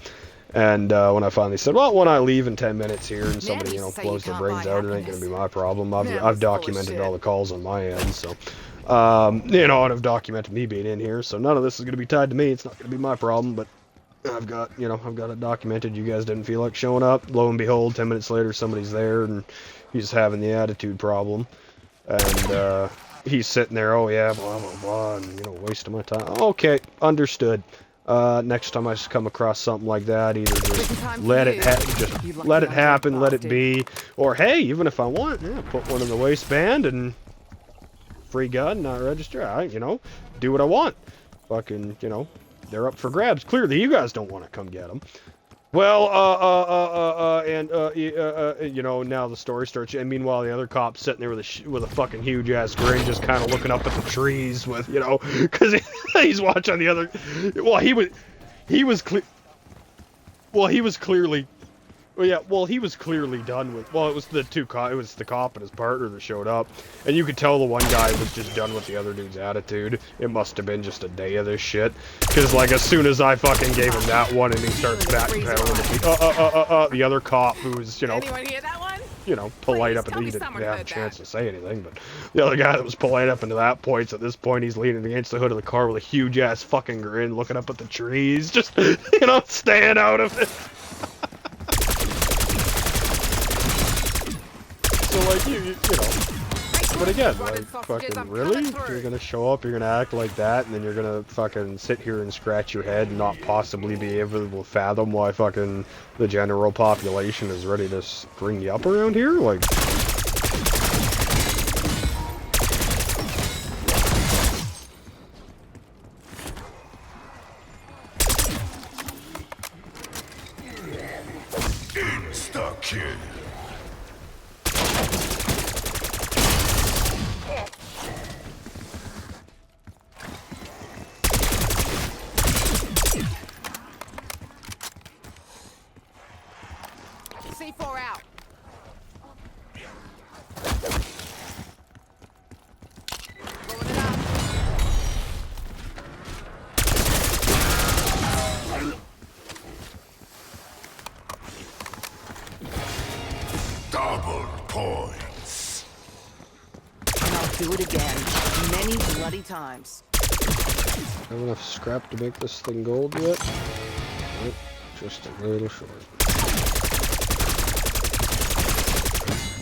And when I finally said, well, when I leave in 10 minutes here and somebody, you know, blows their brains out, it ain't going to be my problem. I've documented all the calls on my end, so, you know, and I've documented me being in here, so none of this is going to be tied to me. It's not going to be my problem, but I've got it documented. You guys didn't feel like showing up. Lo and behold, 10 minutes later, somebody's there, and he's having the attitude problem. And he's sitting there, oh yeah, blah, blah, blah, and, you know, wasting my time. Okay, understood. Next time I come across something like that, either just let it happen, let it be, or hey, even if I want, yeah, put one in the waistband and free gun, not register. You know, do what I want. Fucking, you know, they're up for grabs. Clearly, you guys don't want to come get them. Well, you know, now the story starts, and meanwhile the other cop's sitting there with a fucking huge ass grin, just kind of looking up at the trees with, you know, because he's watching the other. Well, he was clearly done with. Well, it was the cop and his partner that showed up, and you could tell the one guy was just done with the other dude's attitude. It must have been just a day of this shit, because like as soon as I fucking gave him that one, and he starts backpedaling, the other cop who was, you know. Anyone hear that one? you know, polite Please, up tell and me he didn't someone have a heard chance that. to say anything, but the other guy that was polite up into that point, so at this point he's leaning against the hood of the car with a huge ass fucking grin, looking up at the trees, just, you know, staying out of it. So like, you know, but again, like, fucking, really? You're gonna show up, you're gonna act like that, and then you're gonna fucking sit here and scratch your head and not possibly be able to fathom why fucking the general population is ready to bring you up around here? Like... Insta-kill. C4 out. Rolling it up. Double points. And I'll do it again. Many bloody times. Have enough scrap to make this thing gold yet? Nope, just a little short.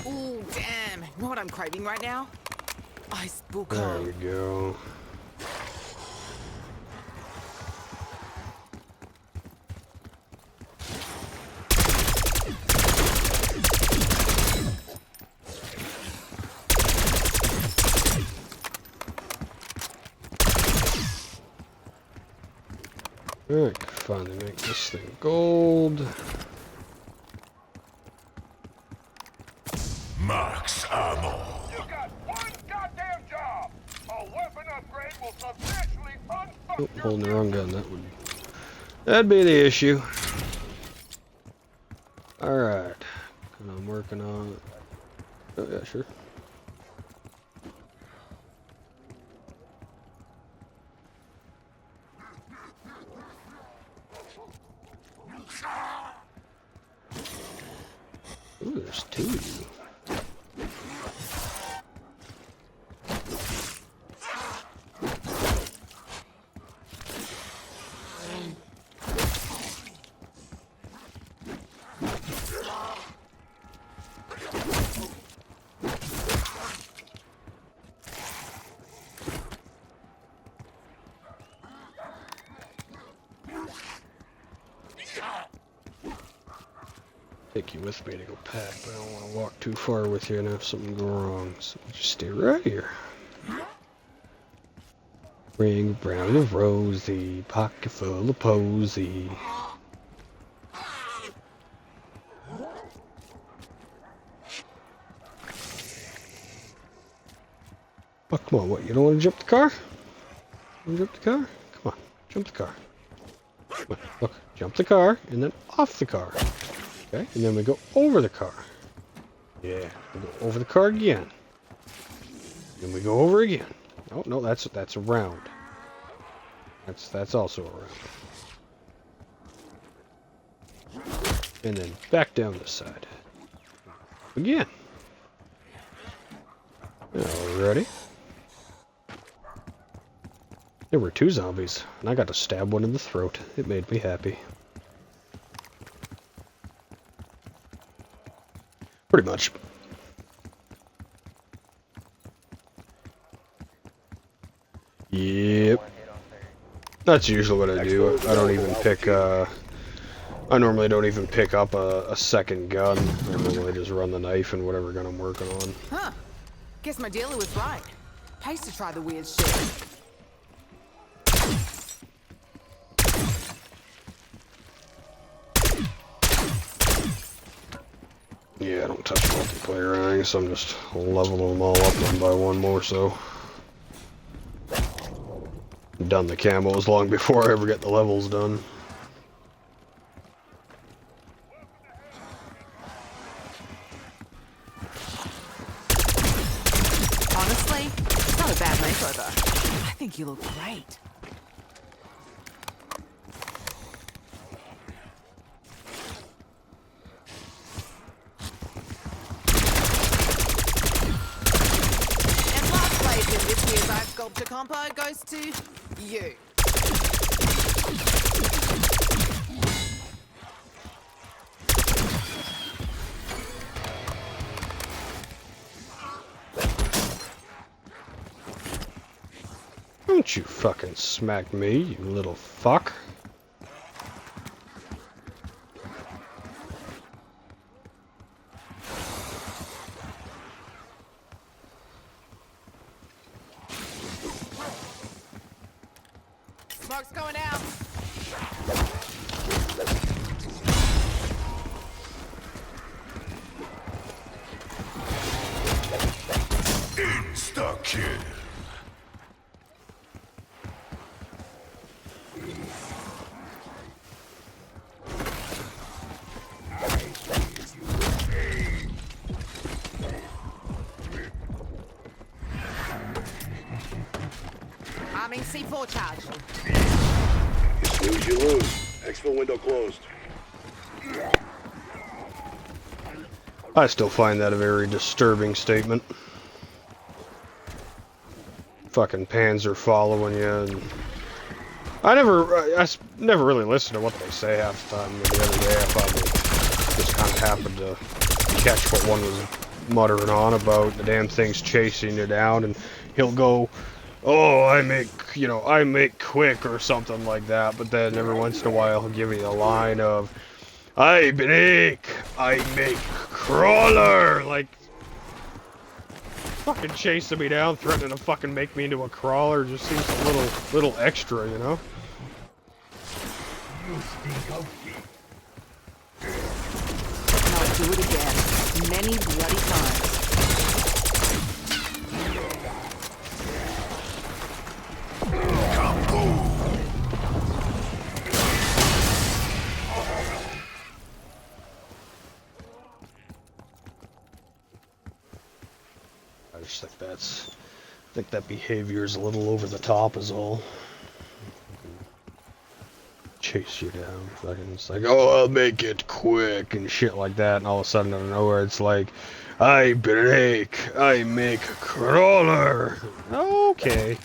Ooh, damn. You know what I'm craving right now? Ice There buco. we go. Alright, finally make this thing gold. Max ammo. You got one goddamn job! A weapon upgrade will substantially unfuck Oh, your holding the wrong gun, that'd be the issue. Alright. And I'm working on... Oh yeah, sure. Ooh, there's two of you. Take you with me to go pack, but I don't want to walk too far with you and have something go wrong. So just stay right here. Ring brown of rosy, pocket full of posy. Oh, come on, what, you don't want to jump the car? You want to jump the car? Come on, jump the car. Come on, look, jump the car, and then off the car. Okay, and then we go over the car. Yeah, we go over the car again. Then we go over again. Oh, no, that's around. That's also around. And then back down this side. Again. Alrighty. There were two zombies, and I got to stab one in the throat. It made me happy. Pretty much. Yep. That's usually what I do. I don't even pick, I normally don't even pick up a second gun. I normally just run the knife and whatever gun I'm working on. Huh. Guess my dealer was right. Pays to try the weird shit. Yeah, I don't touch multiplayer or anything, so I'm just leveling them all up one by one more so. Done the camos long before I ever get the levels done. Honestly, it's not a bad makeover. I think you look great. compo goes to you. Don't you fucking smack me, you little fuck. Smoke's going out. Insta-kill. Arming C4 charge. You snooze, you lose. Exfil window closed. I still find that a very disturbing statement. Fucking Panzer following you, and I never really listen to what they say half the time. And the other day I probably just kind of happened to catch what one was muttering on about. The damn thing's chasing you down, and he'll go, "Oh, I make quick," or something like that. But then every once in a while he'll give you a line of, "I break, I make crawler," like fucking chasing me down, threatening to fucking make me into a crawler. Just seems a little extra, you know? And I'll do it again. Many bloody times. I just think that behavior is a little over the top is all. Chase you down, fucking, it's like, "Oh, I'll make it quick," and shit like that, and all of a sudden out of nowhere it's like, "I break, I make crawler." Okay.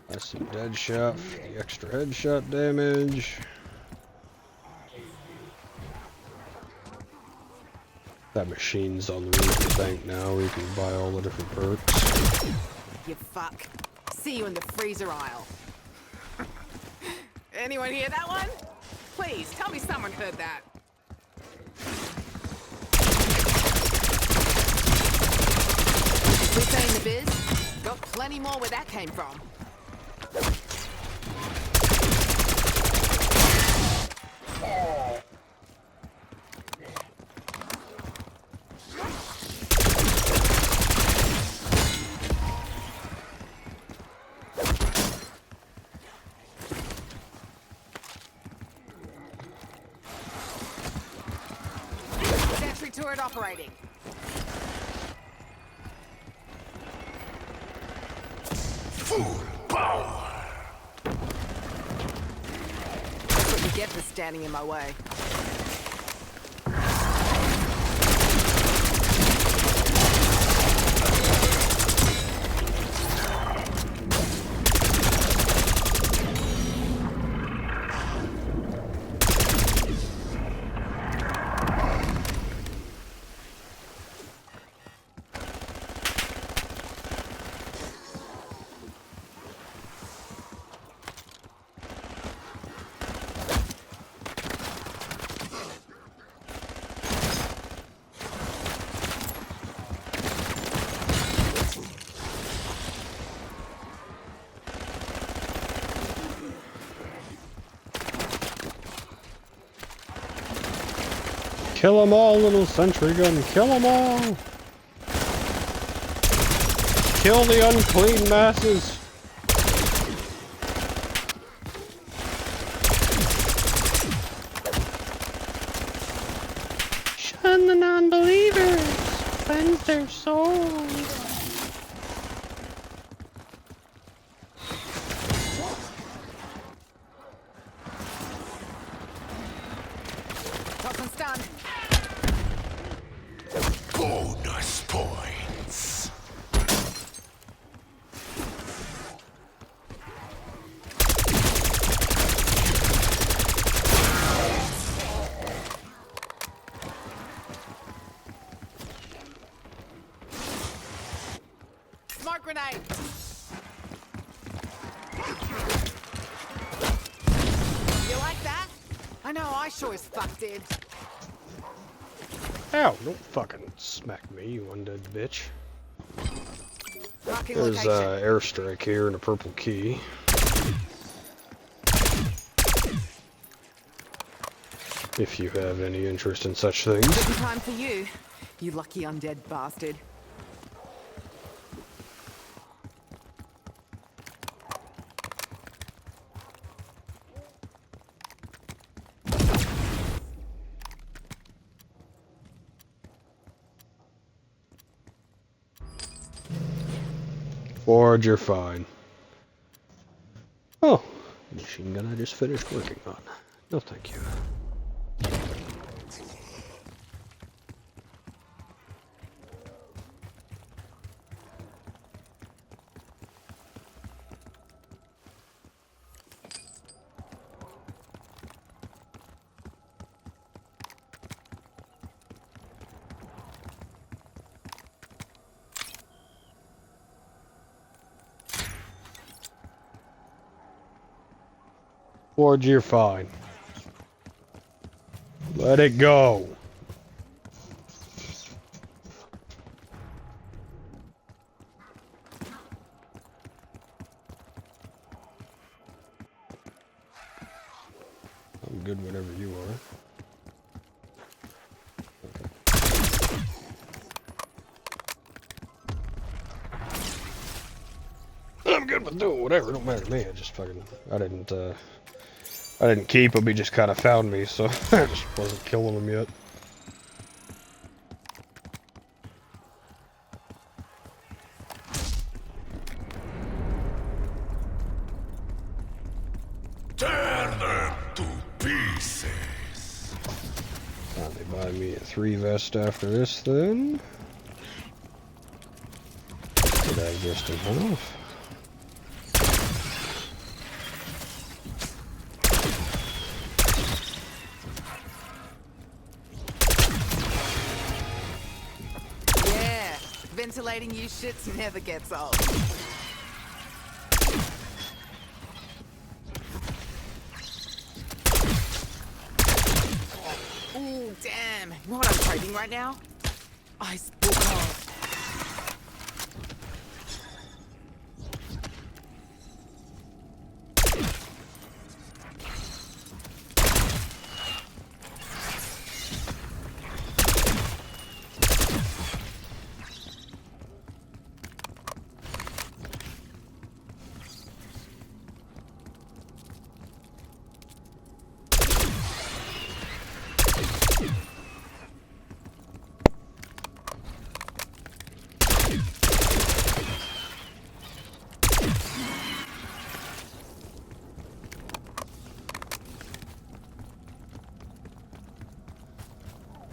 That's some dead shot for the extra headshot damage. That machine's on the roof of the bank now, where you can buy all the different perks. You fuck. See you in the freezer aisle. Anyone hear that one? Please, tell me someone heard that. We say in the biz? Got plenty more where that came from. Sentry turret operating. Full power. That's what you get for standing in my way. Kill them all, little sentry gun, kill them all! Kill the unclean masses! Shun the non-believers! Cleanse their souls! Tossing stun. Bonus points. Smoke grenade. You like that? I know I sure as fuck did. Ow, don't fucking smack me, you undead bitch. Marking There's location. airstrike here and a purple key. If you have any interest in such things. Good time for you, you lucky undead bastard. Forge, you're fine. Oh, machine gun I just finished working on. No, thank you. Forge, you're fine. Let it go. I'm good whenever you are. I'm good with doing whatever, it don't matter to me. I just fucking, I didn't keep him, he just kind of found me, so I just wasn't killing him yet. Turn them to pieces. They buy me a 3 vest after this then. Should have just enough. Yeah, ventilating you shits never gets old. Ooh, damn. You know what I'm craving right now? Ice bullets.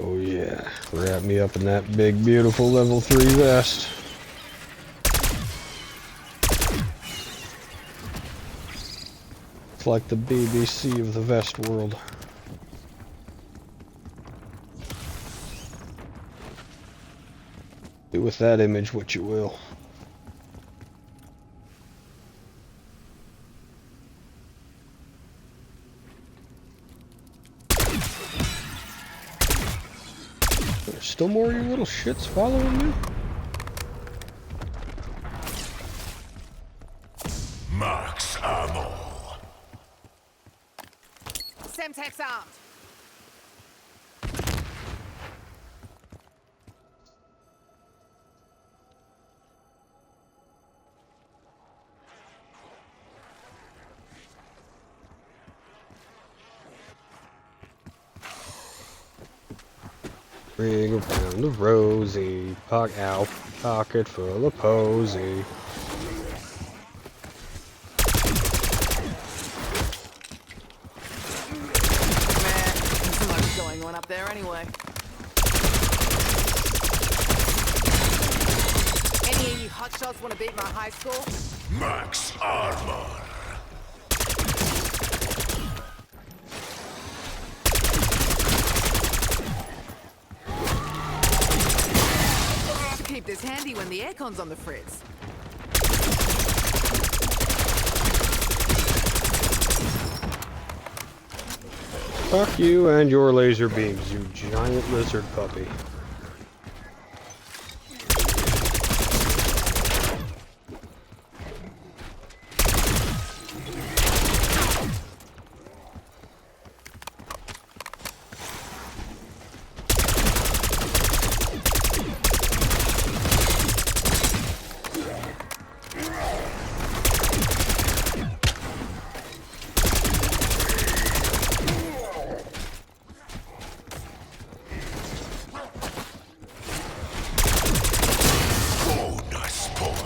Oh yeah, wrap me up in that big beautiful level 3 vest. It's like the BBC of the vest world. Do with that image what you will. There's still more of you little shits following me? Max ammo. Semtex armed. Ring around the rosy, pocket full of posy. Man, there's so much going on up there anyway. Any of you hotshots want to beat my high score? Max armor. Should keep this handy when the aircon's on the fritz. Fuck you and your laser beams, you giant lizard puppy. Bonus points.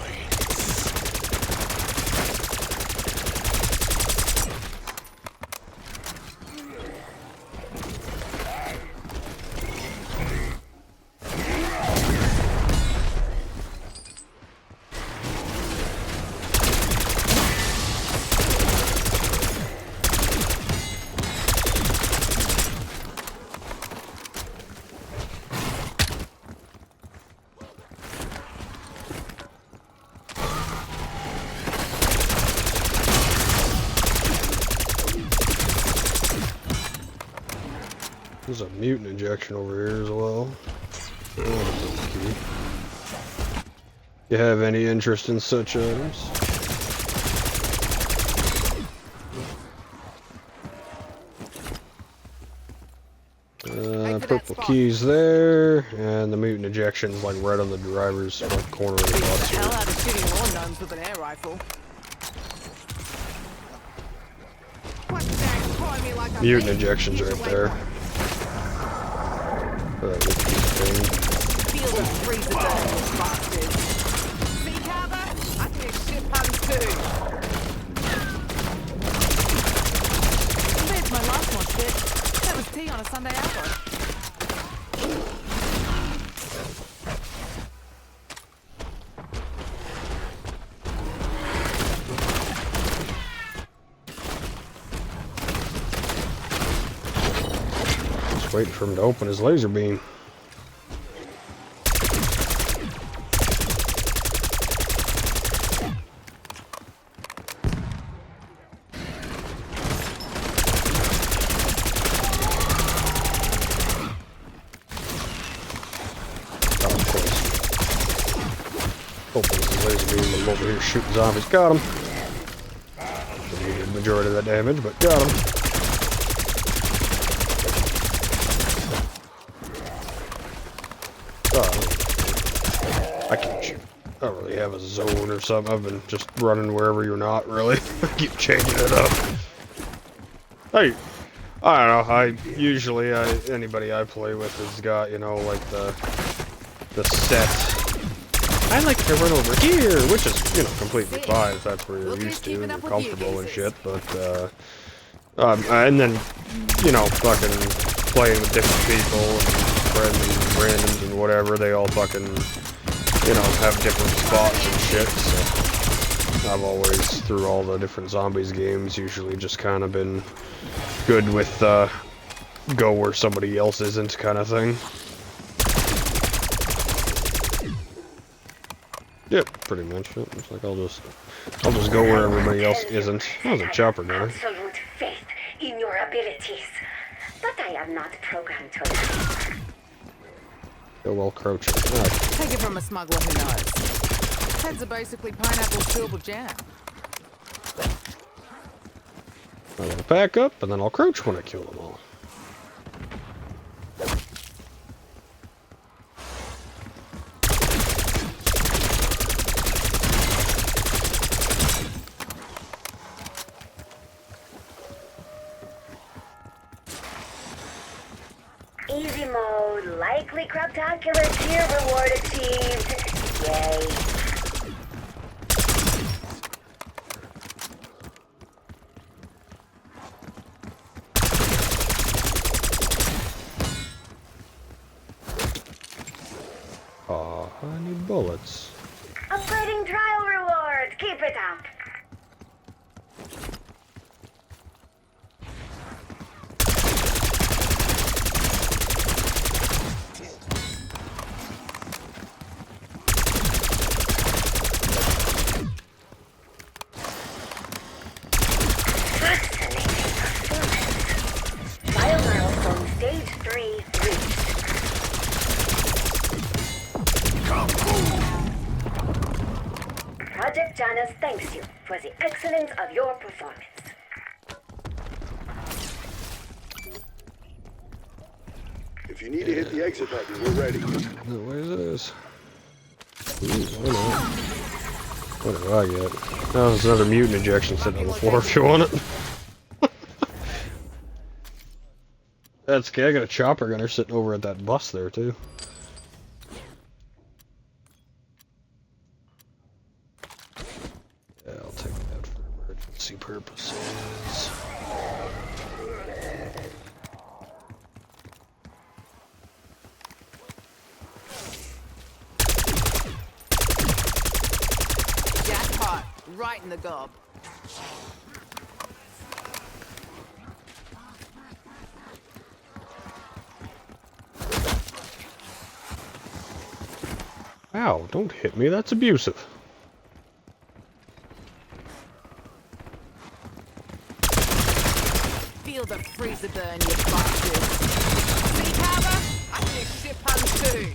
There's a mutant injection over here as well. You have any interest in such items? Purple keys there, and the mutant injection's like right on the driver's front corner of the Beats bus the hell here. out of shooting lawn gnomes with an air rifle. What the heck, calling me like I'm Mutant me? injection's Use right your there. waypoint. Feel the freezer burn, you bastards. See, Carver? I can do shit puns too. There's my last one, shit. That was tea on a Sunday apple. Just waiting for him to open his laser beam. Opens his laser beam, I'm over here shooting zombies. Got him. Didn't get the majority of that damage, but got him. I can't shoot. I don't really have a zone or something. I've been just running wherever you're not, really. I keep changing it up. Hey, I don't know. Usually anybody I play with has got, you know, like the set. I like to run over here, which is, you know, completely fine if that's where you're used to and you're comfortable and shit, but, and then, you know, fucking playing with different people and friends and randoms and whatever, they all fucking, you know, have different spots and shit, so I've always, through all the different zombies games, usually just kind of been good with, go where somebody else isn't kind of thing. Yep, pretty much. It looks like I'll just go where everybody else isn't. That was a chopper guy. Absolute faith in your abilities, but I am not programmed to lie. Go well crouching. Alright. Take it from a smuggler who knows. Heads are basically pineapple chewable jam. I'm gonna pack up and then I'll crouch when I kill them all. Easy mode, likely craptacular tier reward achieved. Yay. Aw, I need bullets. Upgrading trial reward. Keep it up. Fascinating performance. Trial milestone stage 3 reached. Project Janus thanks you for the excellence of your performance. If you need to hit the exit button, we're ready. No, where's this? Ooh, why not? What do I get? Oh, there's another mutant ejection sitting on the floor if you want it. That's okay, I got a chopper gunner sitting over at that bus there too. Yeah, I'll take that for emergency purposes. Jackpot. Right in the gob. Ow, don't hit me, that's abusive. Feel the freezer burn, you bastards. See, Carver? I can do ship puns too.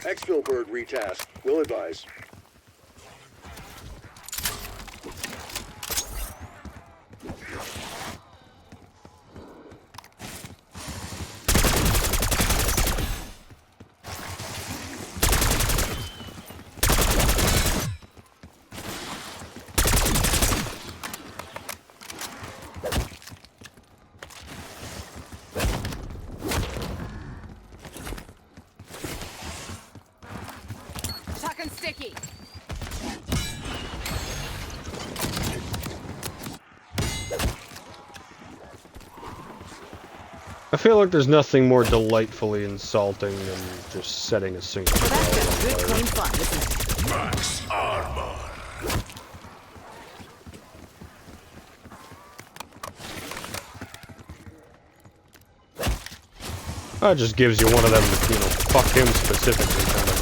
Exfil bird retask. Will advise. Tuck and sticky. I feel like there's nothing more delightfully insulting than just setting a single Well, that's barrel just on good, fire. clean fun, isn't it? Max armor. That just gives you one of them, you know, fuck him specifically kind of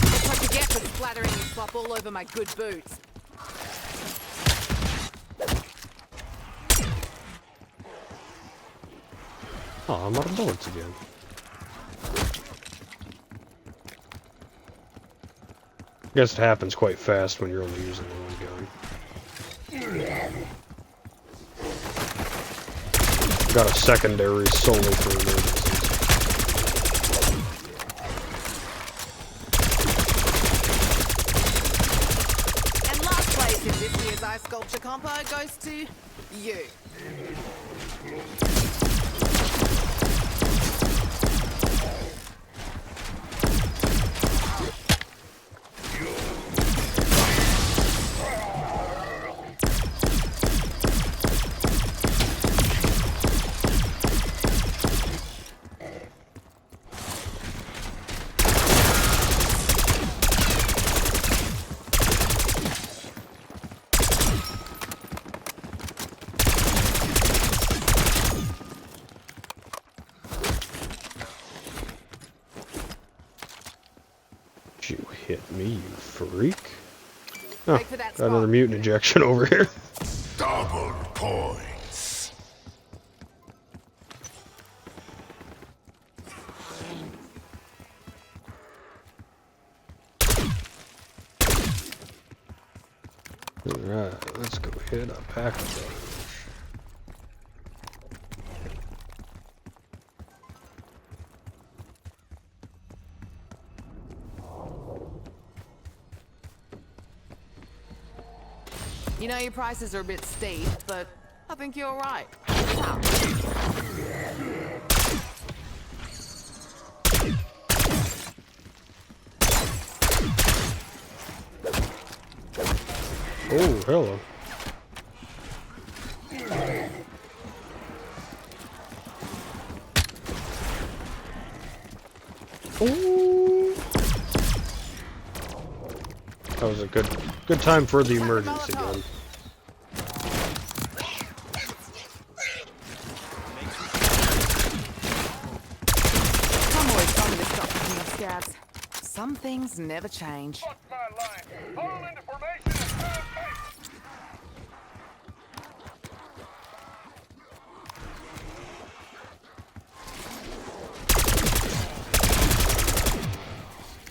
That's what you get for splattering your slop all over my good boots. Oh, I'm out of bullets again. I guess it happens quite fast when you're only using the one gun. Got a secondary solely for emergencies. And last place in this year's ice sculpture compo goes to you. freak. Oh, Wait for that got another spot. mutant injection over here. Double points. Alright, let's go hit a pack of those. You know your prices are a bit steep, but I think you're all right. Oh, hello. Ooh. That was a good time for the emergency gun. I'm always trying to stop picking up scabs. Some things never change. Watch my line. Fall into formation and stand tight.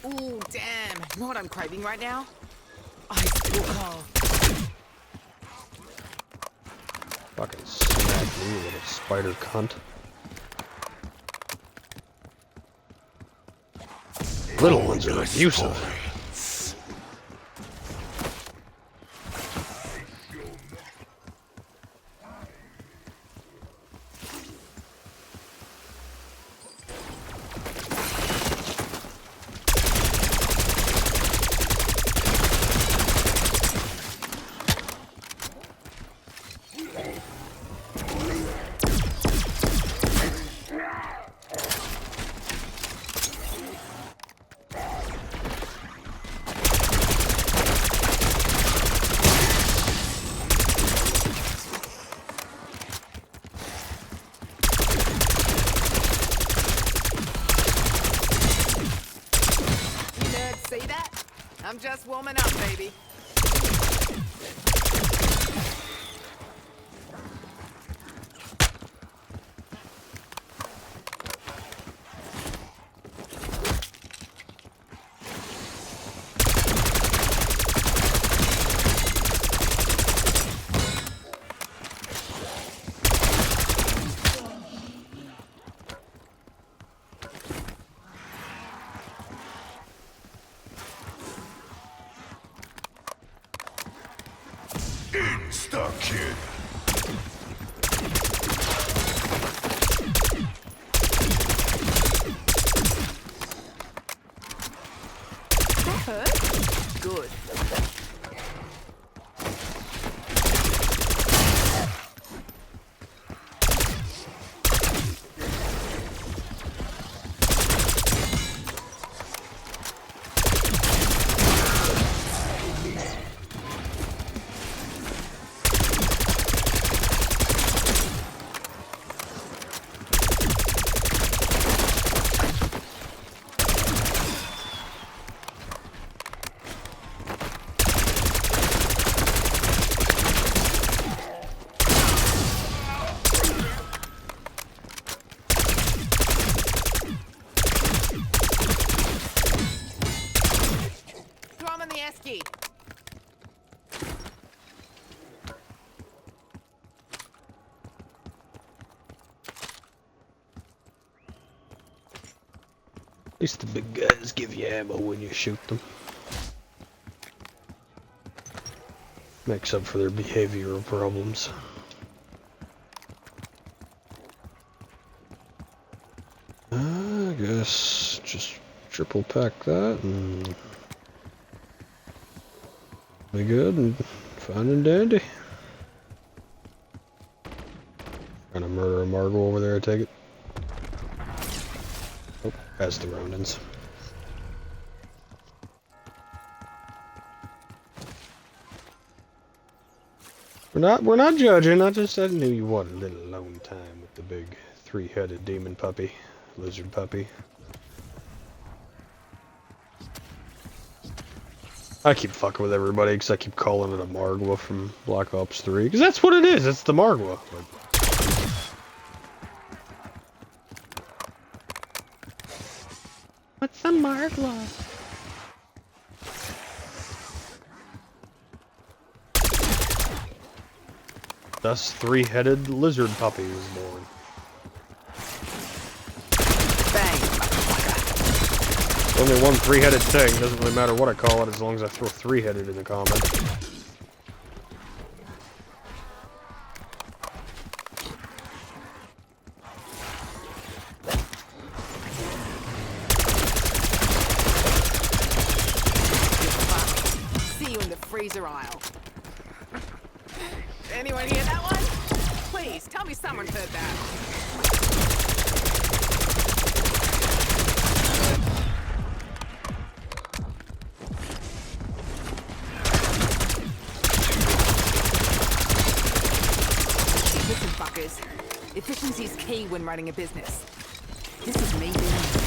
Ooh, damn. You know what I'm craving right now? Ice cold. Fucking smack me, little spider cunt. Little ones are abusive. Points. You nerds see that? I'm just warming up, baby. Insta-kill. That hurt? Good. Throw him in the esky. At least the big guys give you ammo when you shoot them. Makes up for their behavioral problems. I guess just triple pack that and be good and fine and dandy. Gonna murder a Margo over there, I take it. Oh, that's the Ronins. We're not judging. I knew you wanted a little alone time with the big three-headed demon puppy, lizard puppy. I keep fucking with everybody because I keep calling it a Margwa from Black Ops 3. Because that's what it is. It's the Margwa. What's a Margwa? Thus, three-headed lizard puppy was born. Bang. Only one three-headed thing. Doesn't really matter what I call it as long as I throw three-headed in the comment. See you in the freezer aisle. Anyone hear that one? Please, tell me someone heard that. Listen, fuckers. Efficiency is key when running a business. This is me doing it.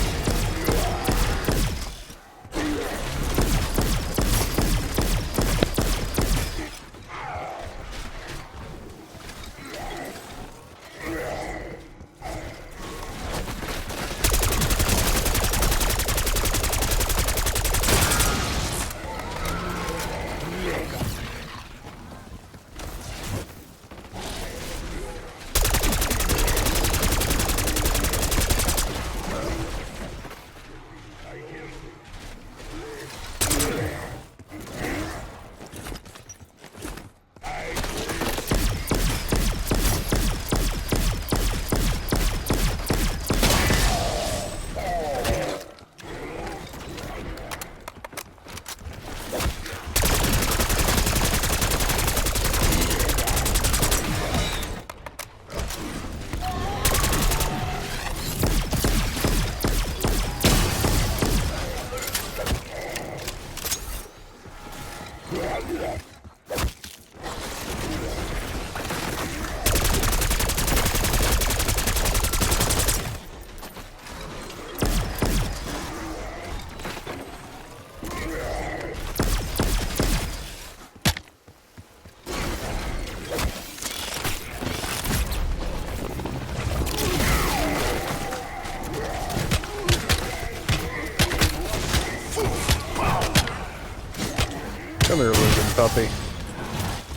Come here, lizard puppy.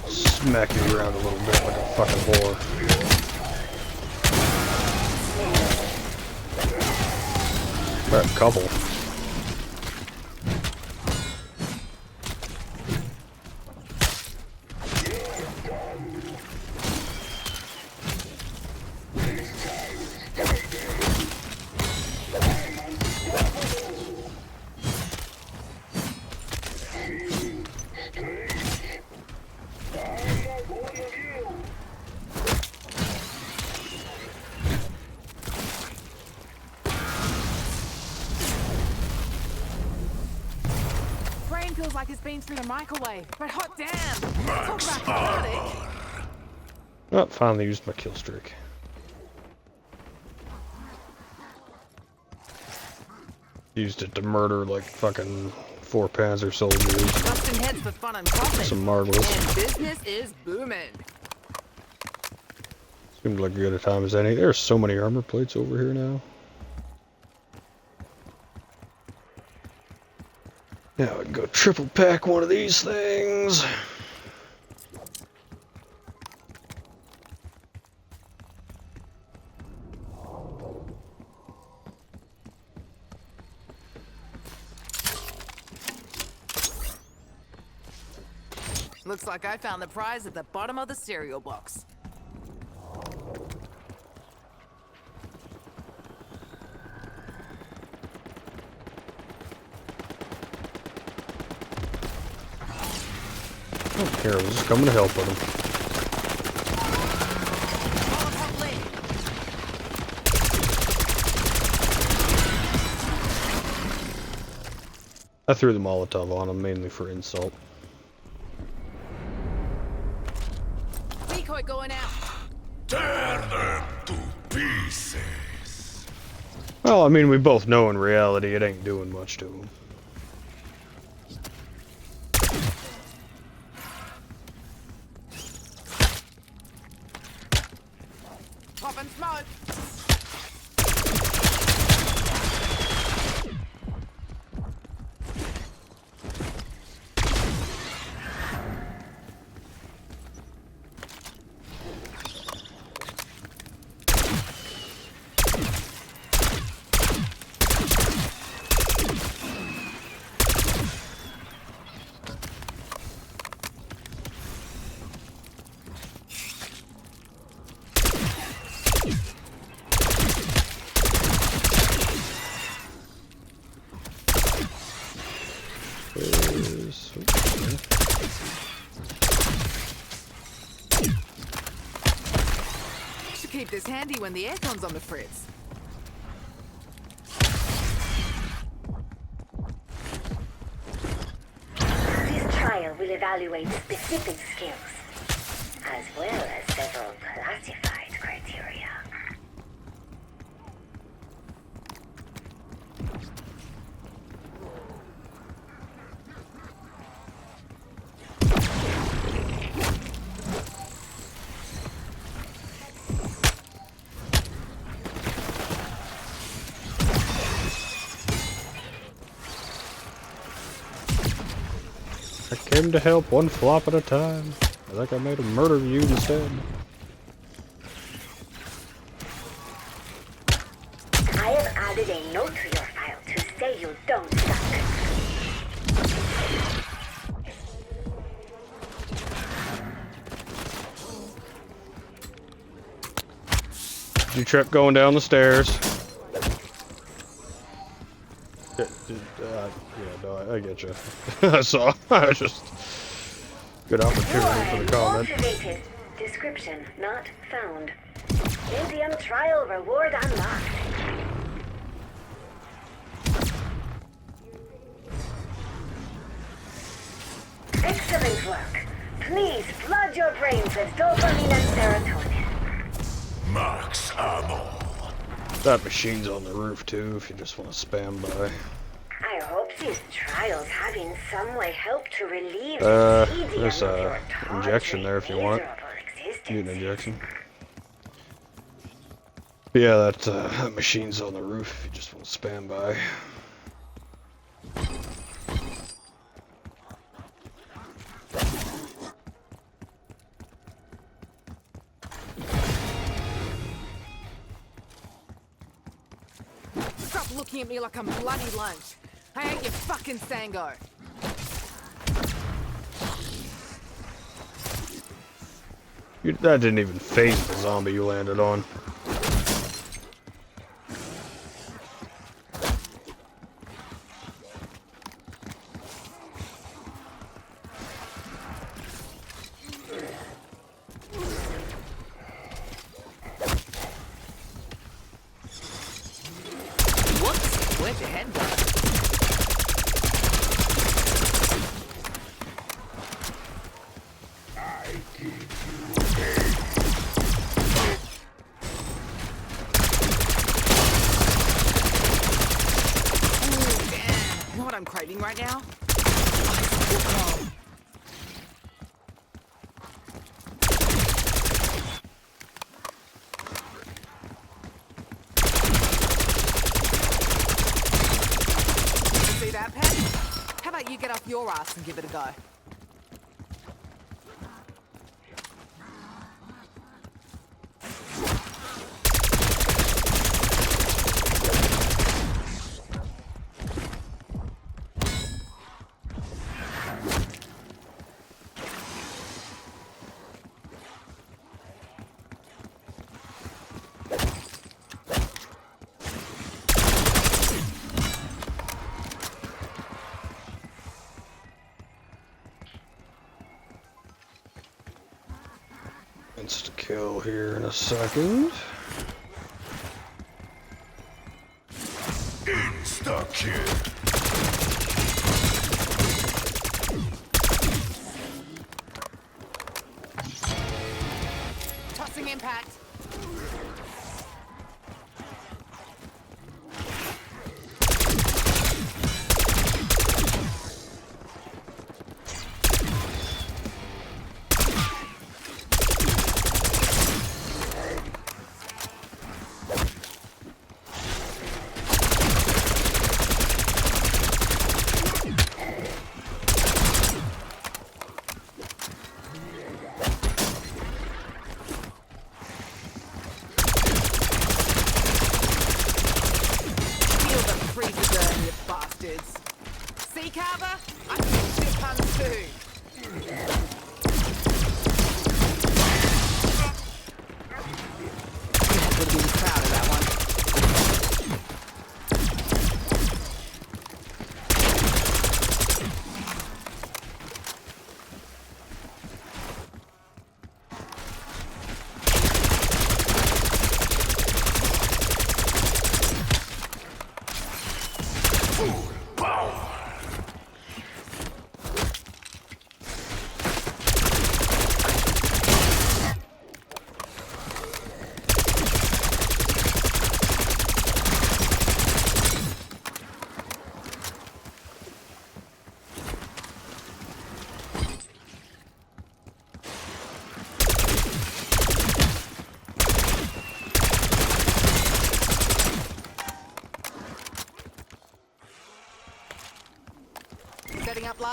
Smack you around a little bit like a fucking whore. Got a couple. Brain feels like it's been through the microwave, but hot damn! Talk about cathartic. Oh, finally used my kill streak. Used it to murder like fucking 4 Panzer soldiers. Busting heads for fun and profit. Some marvelous. And business is booming. Seemed like good a time as any. There's so many armor plates over here now. Now I can go triple pack one of these things. Looks like I found the prize at the bottom of the cereal box. I don't care, I was just coming to help with him. Molotov lit. I threw the Molotov on him mainly for insult. Decoy going out. Tear them to pieces. Well, I mean, we both know in reality it ain't doing much to him. smoke. Should keep this handy when the aircon's on the fritz. This trial will evaluate specific skills, as well as several classified criteria. I came to help one flop at a time. I think I made him murder you instead. I have added a note to your file to say you don't suck. You trip going down the stairs. Yeah, no, I get you. I saw. I just good opportunity for the comment. Motivated. Description not found. Medium trial reward unlocked. Excellent work. Please flood your brains with dopamine and serotonin. Max ammo. That machine's on the roof too. If you just want to spam by. I hope these trials have in some way helped to relieve the tedium there's of a your injection there if you want. miserable existence. Need an injection. But yeah, that machine's on the roof. If you just want to spam by. Stop looking at me like I'm bloody lunch. I ain't your fucking Sango. That didn't even phase the zombie you landed on. Whoops, where'd your head go? Ooh, damn. You know what I'm craving right now? Ice. See that, Pet? How about you get off your ass and give it a go? Insta kill here in a second. Insta kill. Tossing impact.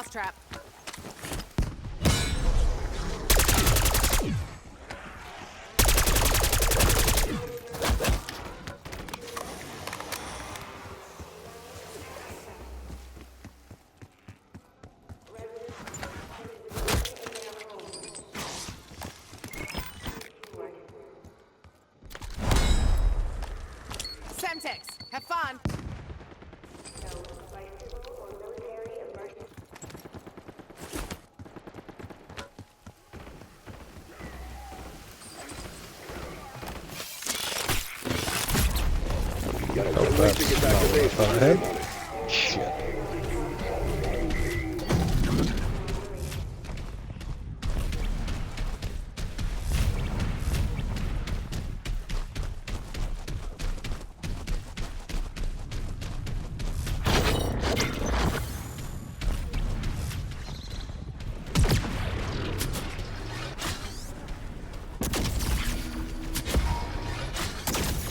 trap. Semtex, have fun. You gotta Oh, run right to that's get back not to what I base. thought I had. Shit.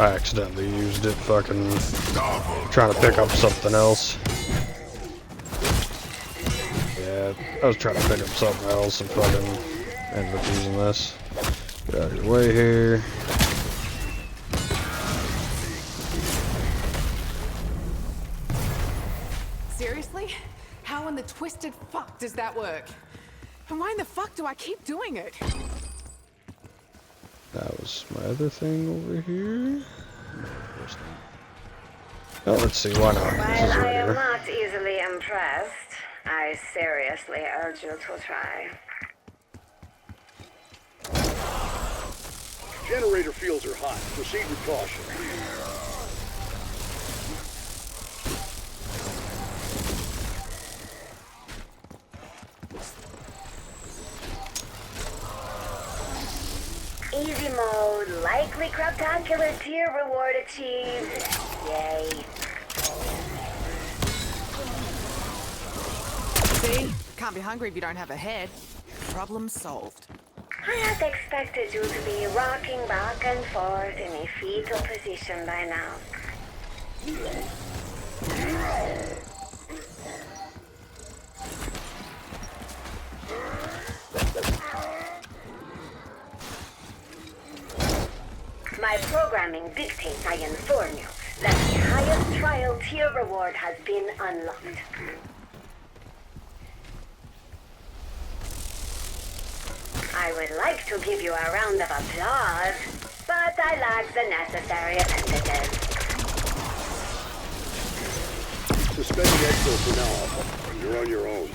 I accidentally used it fucking trying to pick up something else. Yeah, I was trying to pick up something else and fucking ended up using this. Get out of your way here. Seriously? How in the twisted fuck does that work? And why in the fuck do I keep doing it? That was my other thing over here. Oh, let's see, why not? This While is I right am here. not easily impressed, I seriously urge you to try. Generator fields are hot. Proceed with caution. Easy mode, likely craptacular tier reward achieved. Yay. See? Can't be hungry if you don't have a head. Problem solved. I had expected you to be rocking back and forth in a fetal position by now. My programming dictates I inform you that the highest trial tier reward has been unlocked. I would like to give you a round of applause, but I lack the necessary appendages. Suspending exfil for now, Alpha. You're on your own.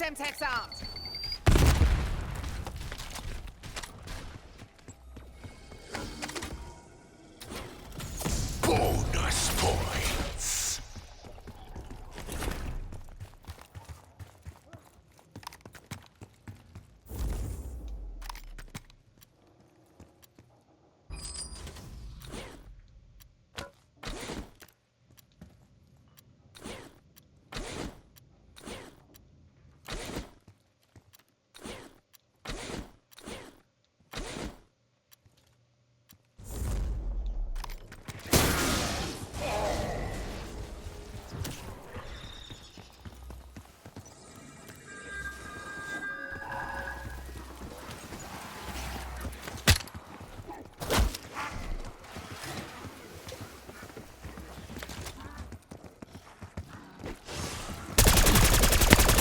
Semtex armed. Bonus points.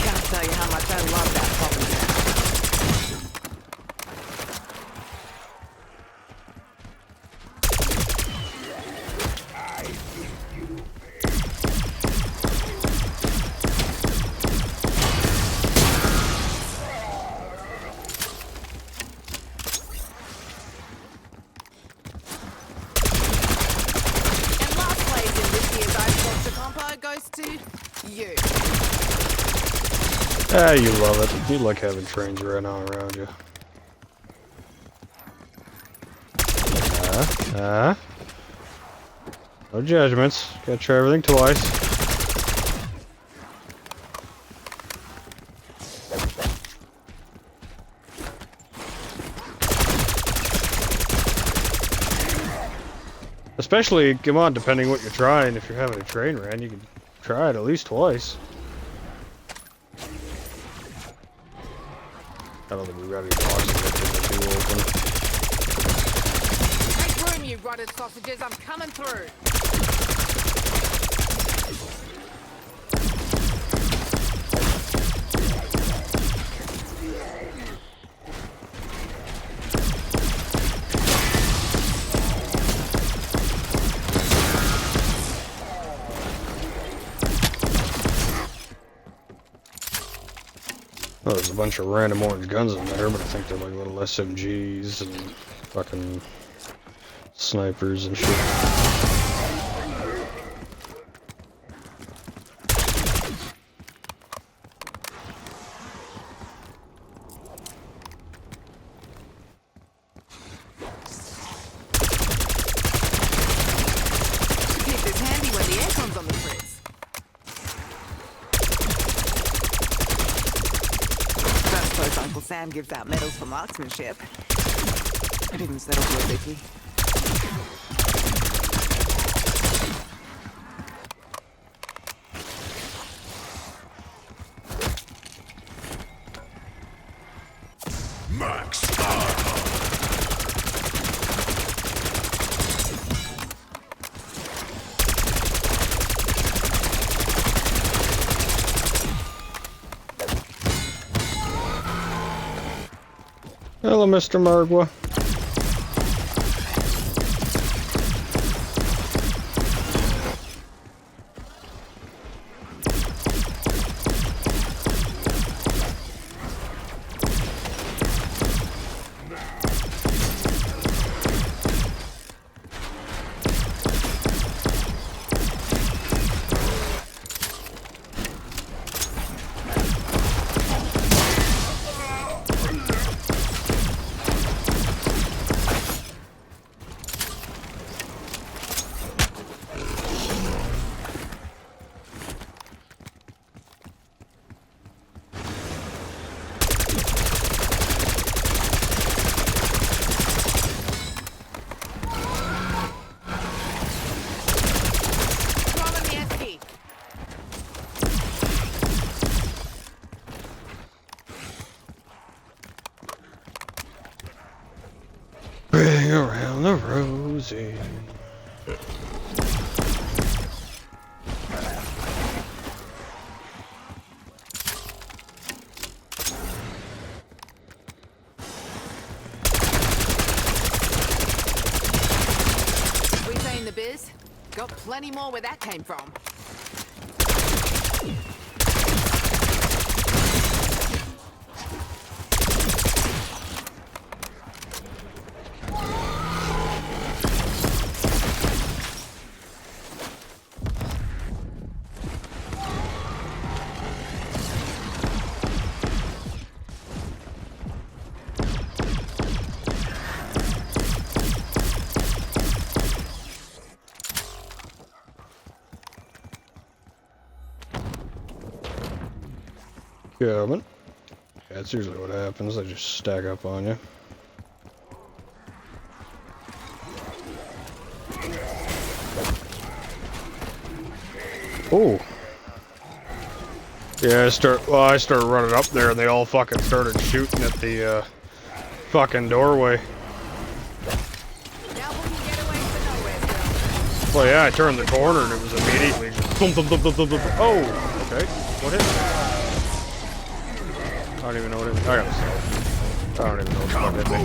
Can't tell you how much I love that problem. to you. Ah, you love it. You like having trains right on around you. No judgments. Gotta try everything twice. Especially, come on, depending what you're trying. If you're having a train ran, you can try it at least twice. I don't think we've got any boxes that can be open. Make room, you rotted sausages. I'm coming through. Oh, there's a bunch of random orange guns in there, but I think they're like little SMGs and fucking snipers and shit. Keep this handy when the aircon's on the fritz. Don't suppose Uncle Sam gives out medals for marksmanship. I didn't settle for a Vicky. Max. Hello, Mr. Margwa. Bring around the rosy. We saying the biz? Got plenty more where that came from. Coming. Yeah, that's usually what happens. They just stack up on you. Oh. Yeah, I started running up there and they all fucking started shooting at the fucking doorway. Now we can get away to nowhere, girl. Well, yeah, I turned the corner and it was immediately just thump, thump, thump, thump, thump, thump. Oh, okay. What hit me? I don't even know what it is. I don't even know what the fuck hit me.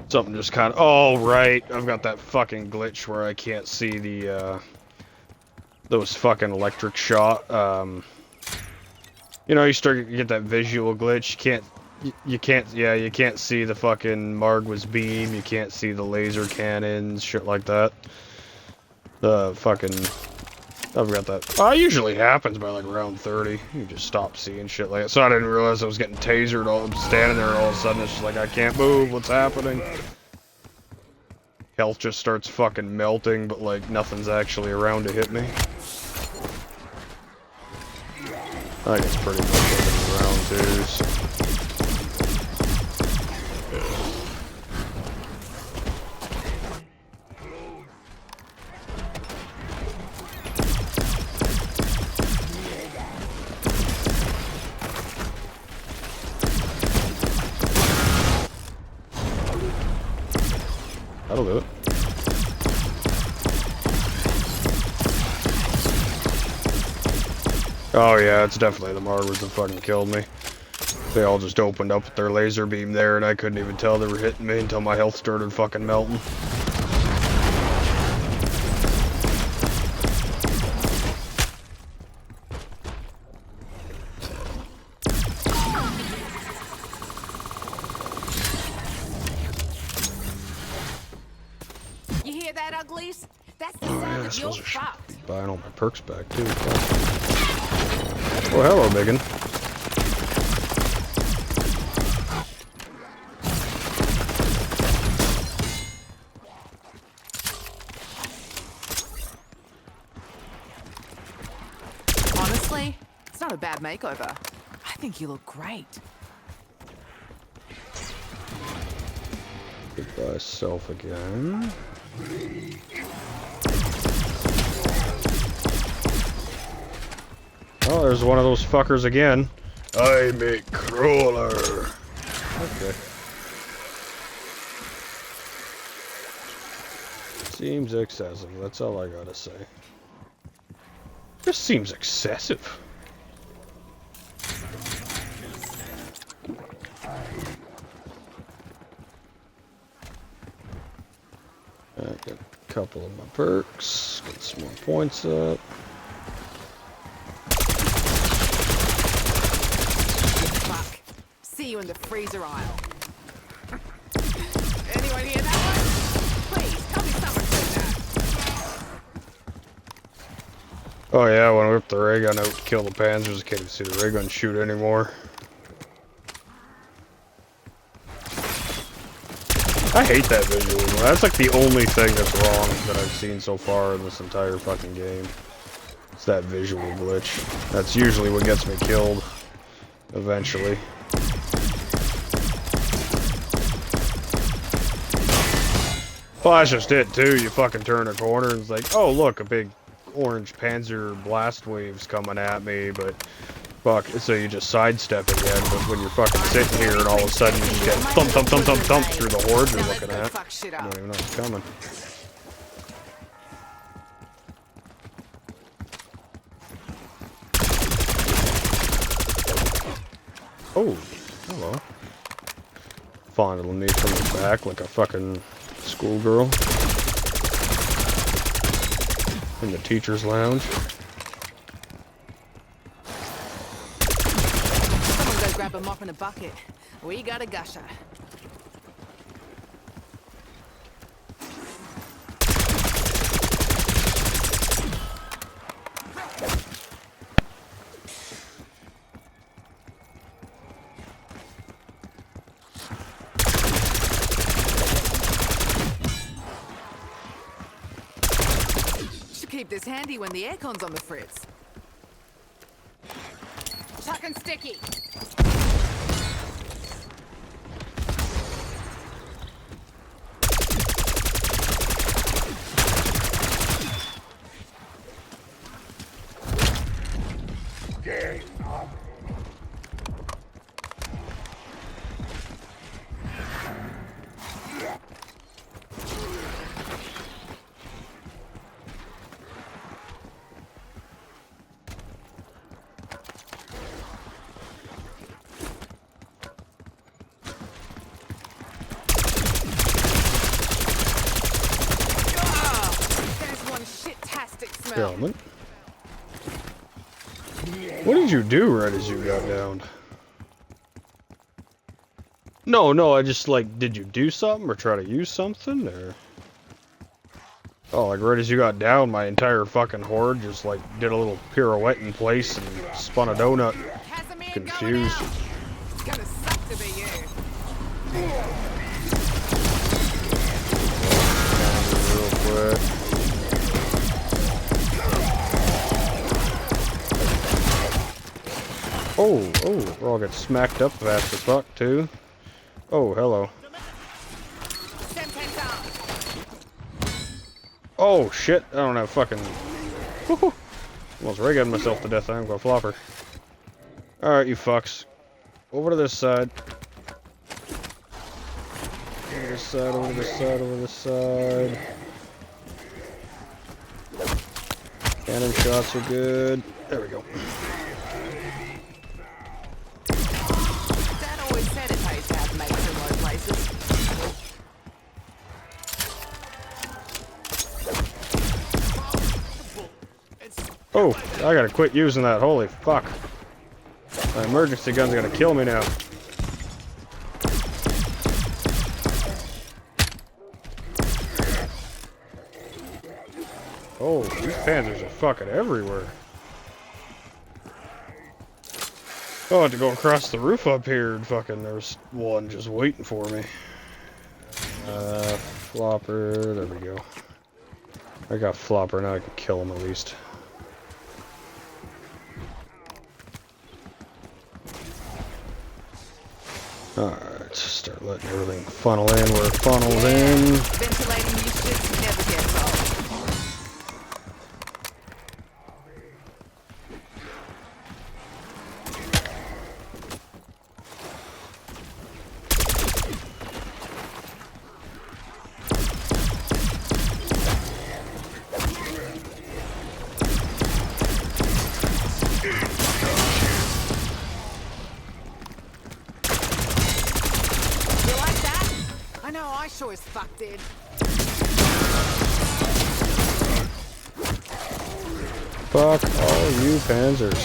Something just kind of... Oh, right. I've got that fucking glitch where I can't see the, those fucking electric shot. You know, you start to get that visual glitch. You can't see the fucking Margwa's beam. You can't see the laser cannons, shit like that. The fucking... I've got that. It usually happens by like around 30. You just stop seeing shit like that. So I didn't realize I was getting tasered. I'm standing there all of a sudden. It's just like, I can't move. What's happening? Health just starts fucking melting, but like nothing's actually around to hit me. I think it's pretty much round twos. That'll do it. Oh yeah, it's definitely the Marwars that fucking killed me. They all just opened up with their laser beam there, and I couldn't even tell they were hitting me until my health started fucking melting. You hear that, uglies? That's the sound of your fucked. Buying all my perks back too. Oh, hello, Megan. Honestly, it's not a bad makeover. I think you look great. Goodbye, self again. Oh, there's one of those fuckers again. I'm a crawler. Okay. Seems excessive, that's all I gotta say. Just seems excessive. I got a couple of my perks, get some more points up. Fuck. See you in the freezer aisle. Anyone hear that one? Please, tell me someone said that. Oh yeah, when I whipped the ray gun out to kill the panzers, I can't even see the ray gun shoot anymore. I hate that visual. That's like the only thing that's wrong that I've seen so far in this entire fucking game. It's that visual glitch. That's usually what gets me killed. Eventually. Well, that's just it too. You fucking turn a corner and it's like, oh look, a big orange Panzer blast wave's coming at me, but fuck, so you just sidestep again, but when you're fucking sitting here and all of a sudden you just get thump thump thump thump thump through the horde you're looking at. You don't even know it's coming. Oh, hello. Fondling me from the back like a fucking schoolgirl. In the teacher's lounge. Someone go grab a mop and a bucket. We got a gusher. Keep this handy when the aircon's on the fritz. Chuck and sticky. Element. What did you do right as you got downed? No, I just like, did you do something or try to use something or? Oh, like right as you got down, my entire fucking horde just like did a little pirouette in place and spun a donut. Casimir going Confused. out. It's gonna suck to be you. Real quick. Oh, we're all getting smacked up fast as fuck too. Oh, hello. Oh shit! I don't have fucking. Woohoo. Almost rigging myself to death. I'm gonna flopper. All right, you fucks. Over to this side. Over this side. Over this side. Over this side. Cannon shots are good. There we go. Dad always said it pays to have mates in low places. Oh, I gotta quit using that. Holy fuck. My emergency gun's gonna kill me now. Oh, these panzers are fucking everywhere. Oh, I had to go across the roof up here and fucking there's one just waiting for me. Flopper, there we go. I got Flopper, now I can kill him at least. Alright, start letting everything funnel in where it funnels in. Ventilating these shits never gets old. I sure as fuck did. Fuck all you panzers.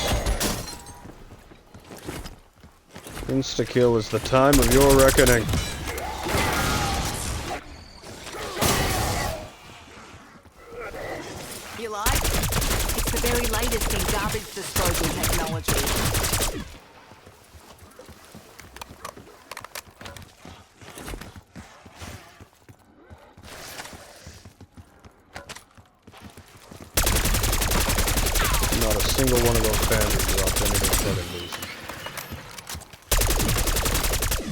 Insta-kill is the time of your reckoning. You like? It's the very latest in garbage disposal technology. Not a single one of those panzers dropped anything fucking decent.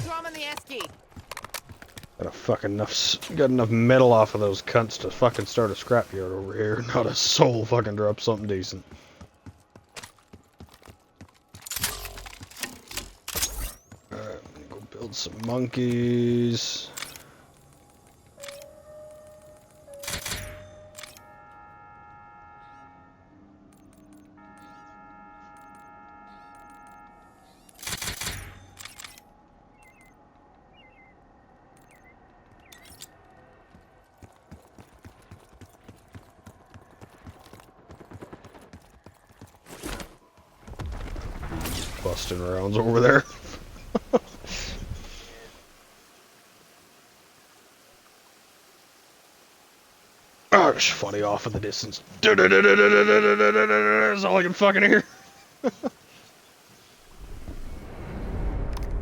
Drum in the esky. Got enough metal off of those cunts to fucking start a scrapyard over here. Not a soul fucking dropped something decent. Alright, I'm gonna go build some monkeys. Busting rounds over there. Oh, it's funny off in the distance. That's all I can fucking hear.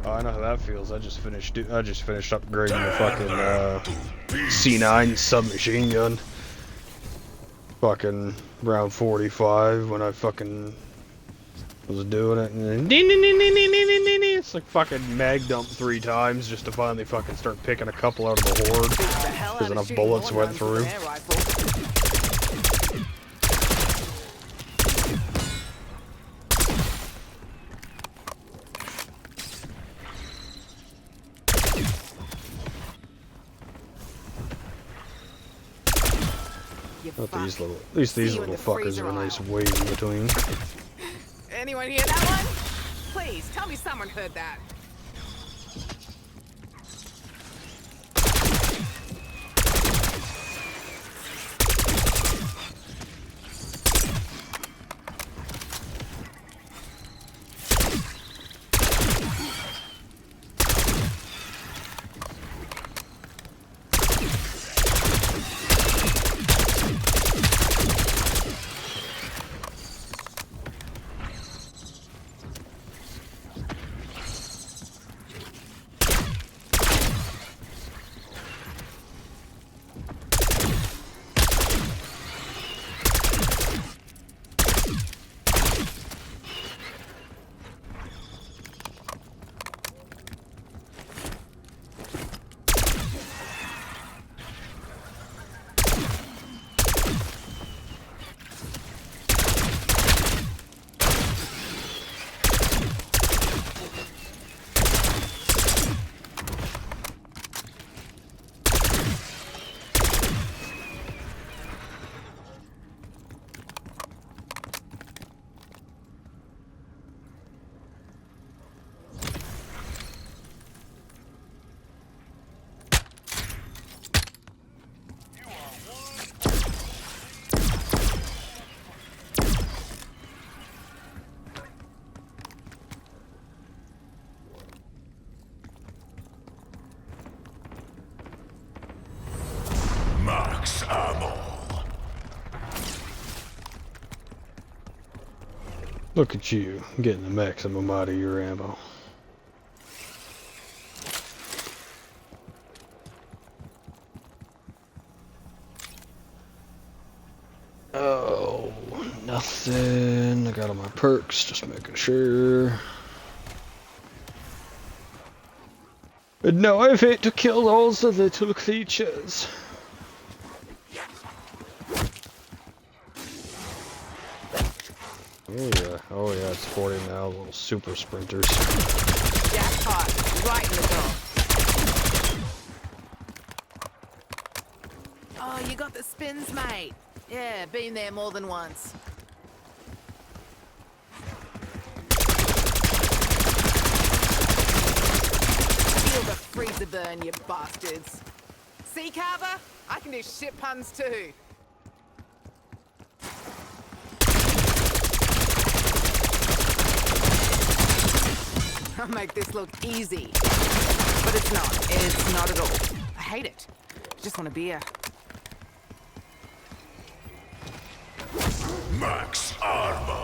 Oh, I know how that feels. I just finished upgrading the fucking C9 submachine gun. Fucking round 45 when I fucking was doing it, and then it's like fucking mag dump 3 times just to finally fucking start picking a couple out of the horde because enough bullets went through. At least these little fuckers are a nice weight in between. Anyone hear that one? Please, tell me someone heard that. Look at you, getting the maximum out of your ammo. Oh, nothing. I got all my perks, just making sure. And now I've hit to kill all the little creatures. Oh yeah, it's 40 now, little super sprinters. Jackpot, right in the door. Oh, you got the spins, mate. Yeah, been there more than once. Feel the freezer burn, you bastards. Sea carver? I can do shit puns too. I'll make this look easy. But it's not. It's not at all. I hate it. I just want a beer. Max armor.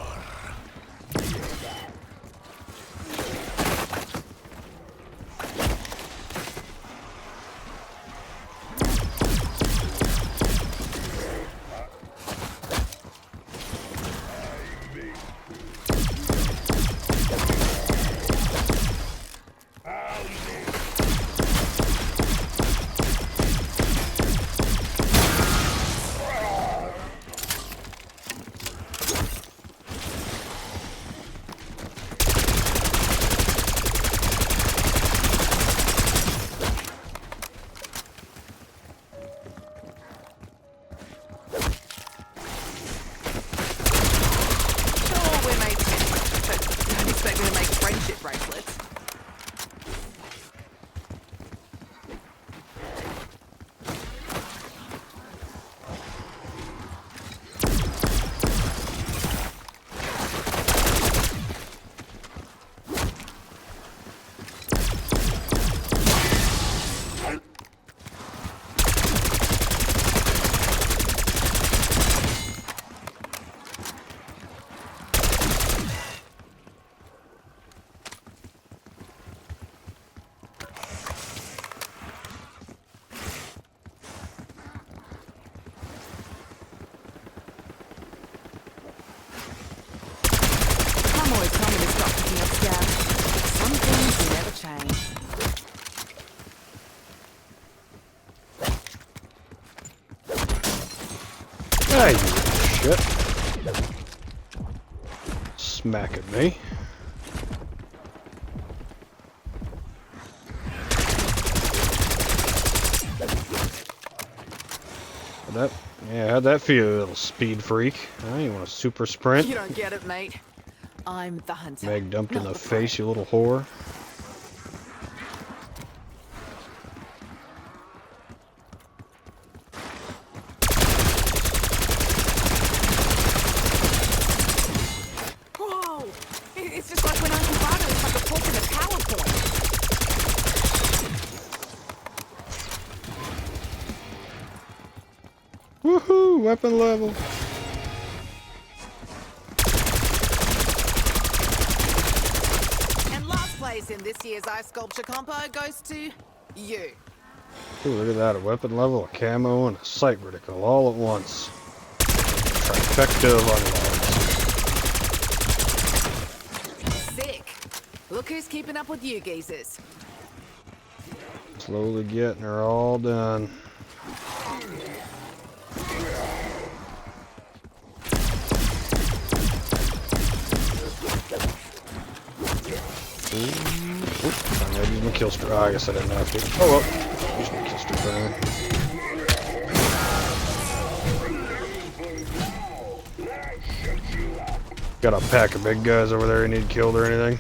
Bracelets. Ah, you shit. Smack at me. How'd that feel, you little speed freak? You want a super sprint? You don't get it, mate. I'm the hunter. Meg dumped in not the prey. face, you little whore. Whoa! It's just like when Uncle Barter was like a talk in a PowerPoint. Woohoo! Weapon level. And last place in this year's ice sculpture compo goes to you. Ooh, look at that, a weapon level, a camo, and a sight reticle all at once. Trifecta of unlocks. Sick. Look who's keeping up with you geezers. Slowly getting her all done. I used my kill streak. Oh, I guess I didn't have to. Oh well. Use my kill streak burn. Got a pack of big guys over there you need killed or anything?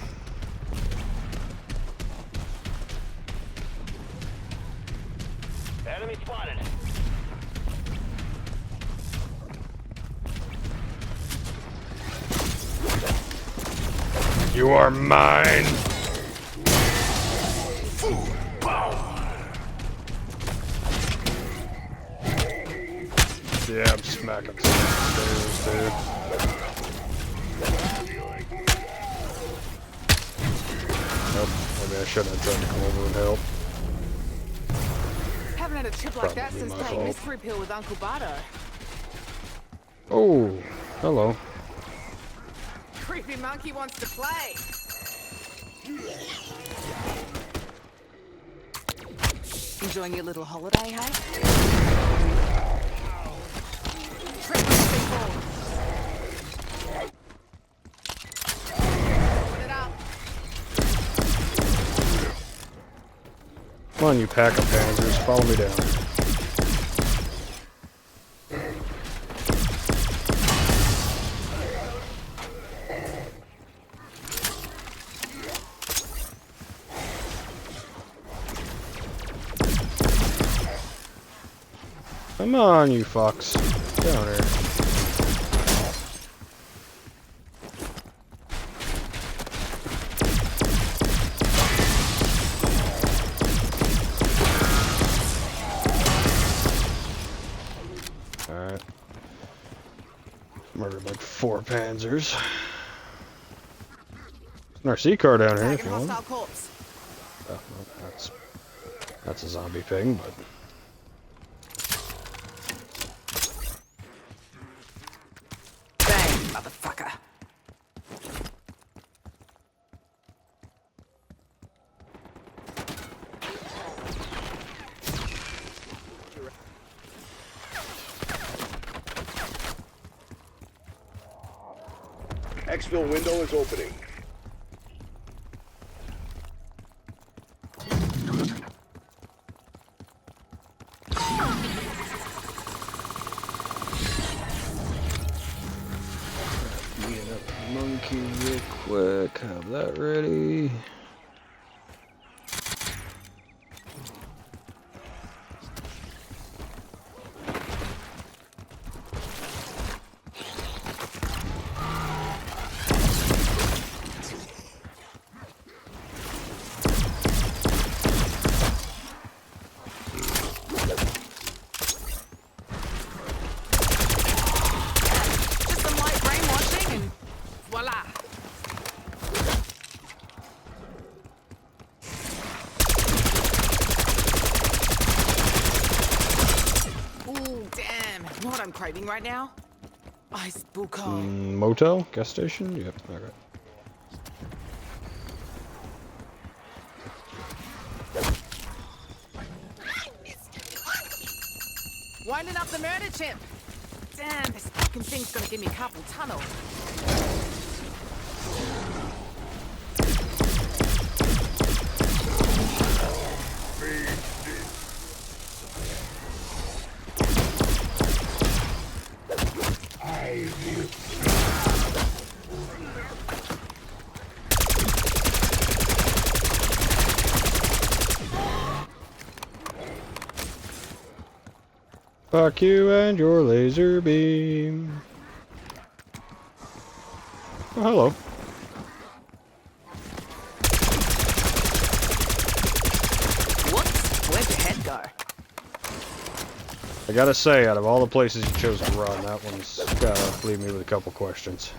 Enemy spotted. You are mine! Yeah, I'm smacking some stairs, dude. Nope. Maybe I should have tried to come over and help. Haven't had a trip like that Probably since my playing fault. Mystery Pill with Uncle Bardo. Oh, hello. Creepy monkey wants to play. Enjoying your little holiday, hey? Trip on the ball. Open it up. Come on, you pack of panzers. Follow me down. Come on, you fucks. Down here. Alright. Murdered like 4 panzers. There's an RC car down here if Tagging you want. hostile corpse. Oh, well, that's a zombie thing, but... Bang, motherfucker. Exfil window is opening. Beating up the monkey real quick. Have that ready. Just some light brainwashing and voila. Ooh, damn. You know what I'm craving right now? Ice buko. Motel? Gas station? Yep, okay. Winding up the murder chimp. Damn, this fucking thing's gonna give me carpal tunnel. Fuck you and your laser beam. Oh, hello. Whoops, where'd your head go? I gotta say, out of all the places you chose to run, that one's gotta leave me with a couple questions.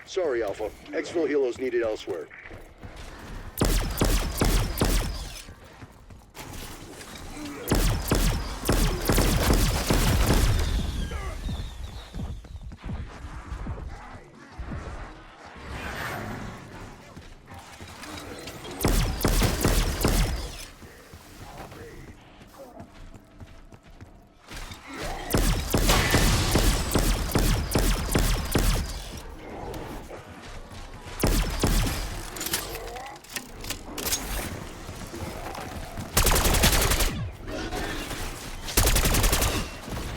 Sorry, Alpha. Exfil helos needed elsewhere.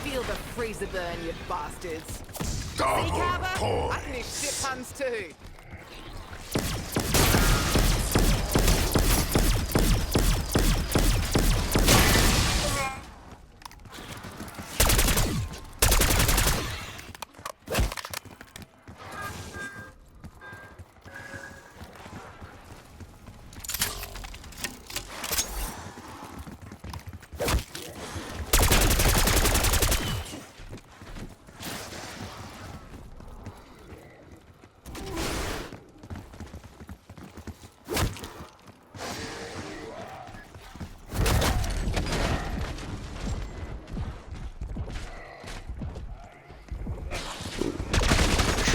Feel the freezer burn, you bastards. Double Carver, I point. can do shit puns too.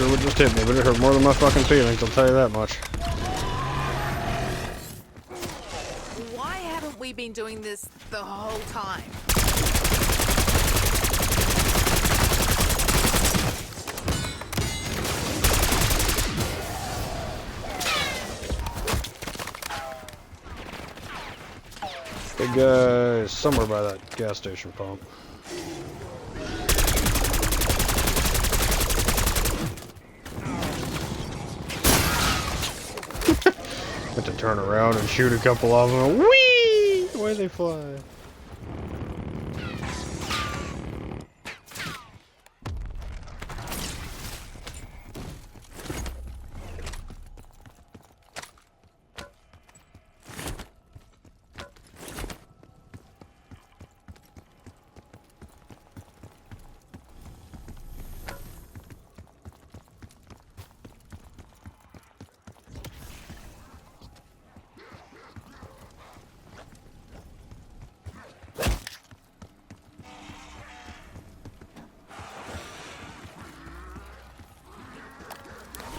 sure what just hit me, but it hurt more than my fucking feelings, I'll tell you that much. Why haven't we been doing this the whole time? Big guy is somewhere by that gas station pump. Have to turn around and shoot a couple of them. Whee! Away they fly.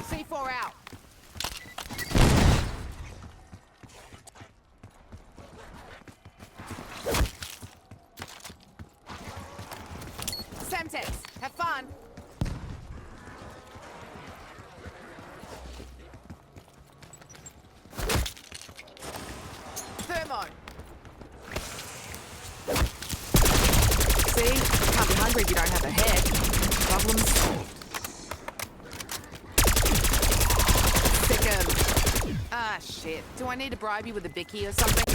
C4 out. Semtex, have fun. Thermo. See? You can't be hungry if you don't have a head. Problem solved. Ah, shit. Do I need to bribe you with a bicky or something?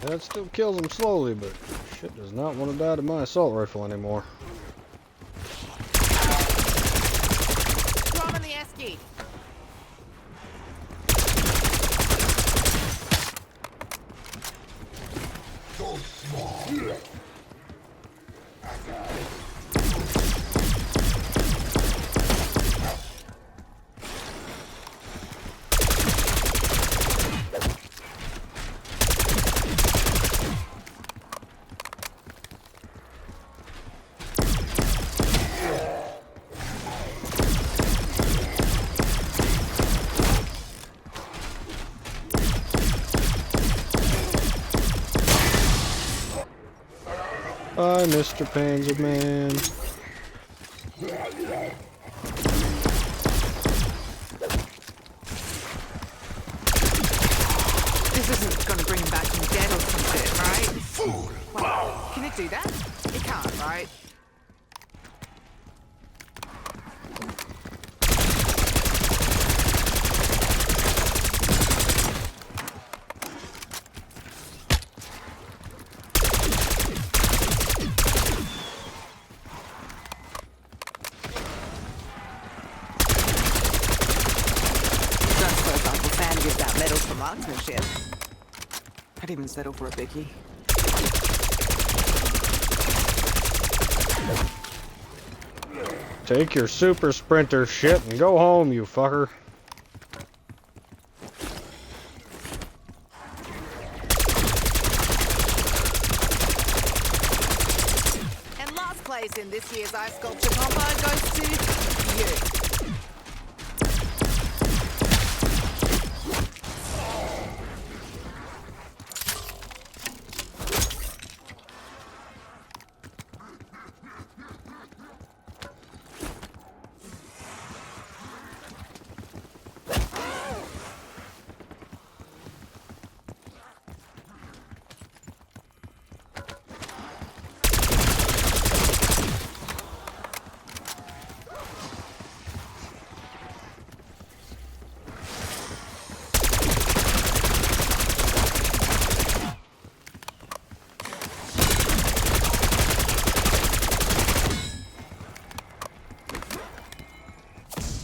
That still kills them slowly, but shit does not want to die to my assault rifle anymore. Throw him in the esky. Bye, Mr. Panzer Man. This isn't gonna bring him back from dead or some shit, right? Fool. Wow. Can it do that? It can't, right? Don't suppose Uncle Sam gives out medals for marksmanship. I'd even settle for a bicky. Take your super sprinter shit and go home, you fucker. And last place in this year's ice sculpture combo goes to you.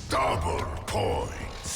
Double points.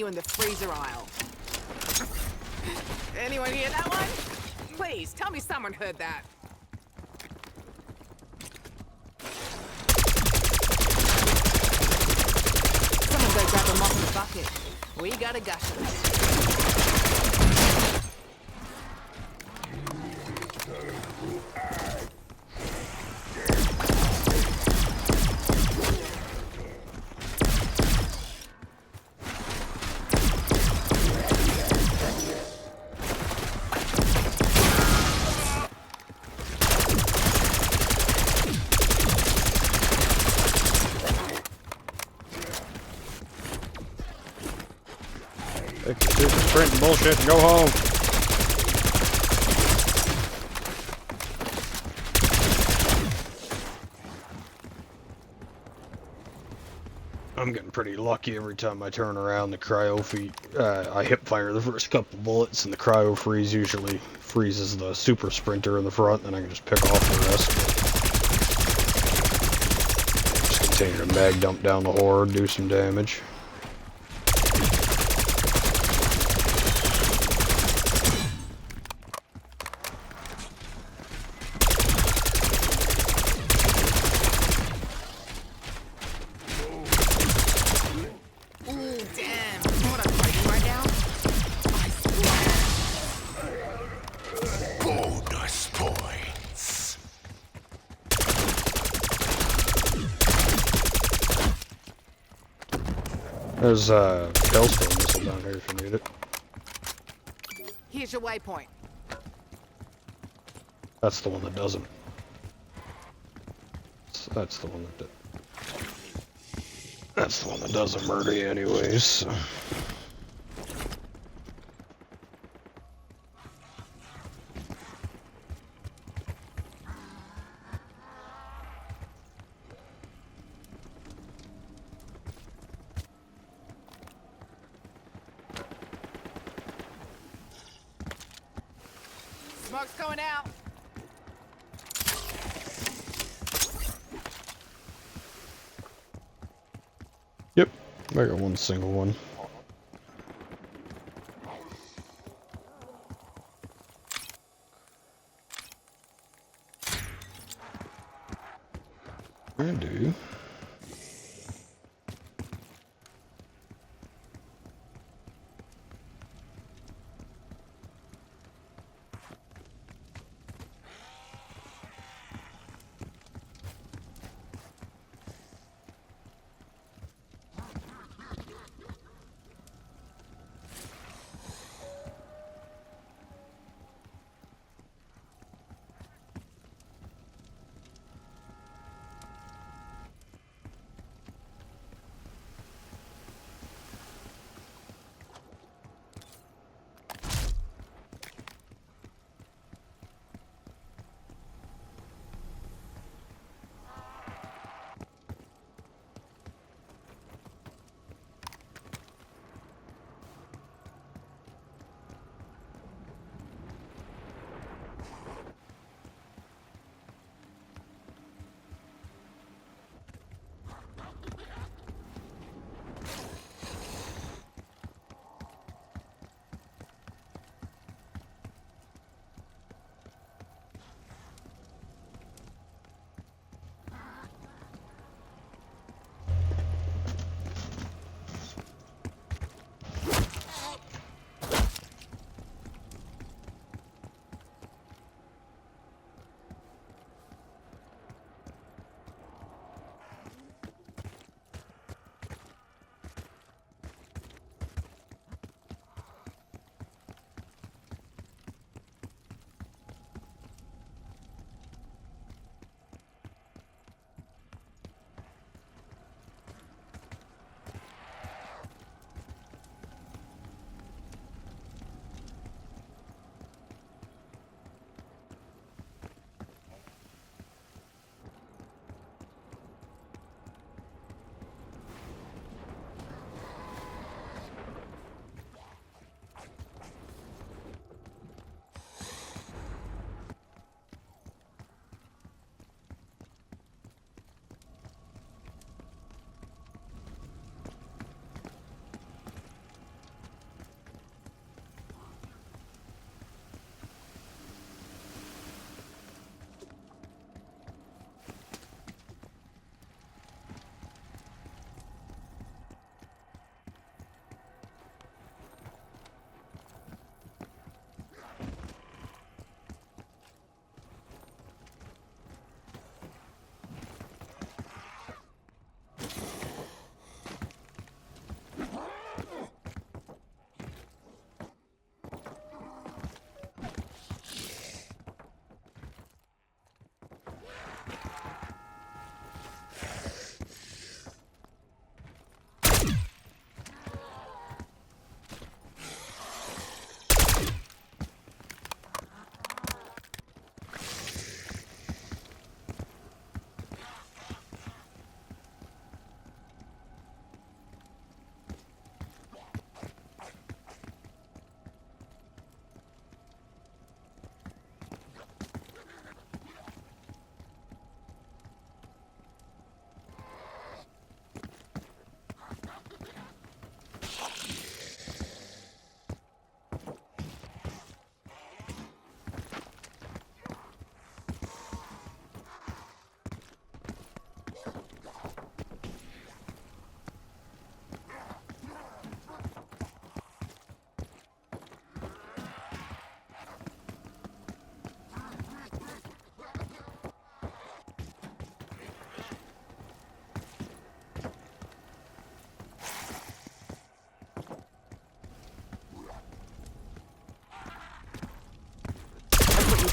in the freezer aisle. Anyone hear that one? Please, tell me someone heard that. Someone go grab a mop and a bucket. We got a gusher. Take your super sprint and bullshit and go home. I'm getting pretty lucky every time I turn around. The cryo feed, I hip fire the first couple bullets, and the cryo freeze usually freezes the super sprinter in the front, and I can just pick off the rest. Just continue to mag dump down the horde, do some damage. Bonus points. There's a Hellstorm missile down here if you need it. Here's your waypoint. That's the one that doesn't. That's the one that. That's the one that doesn't murder you, anyways. So. Smoke's going out. Yep, I got one single one. I do.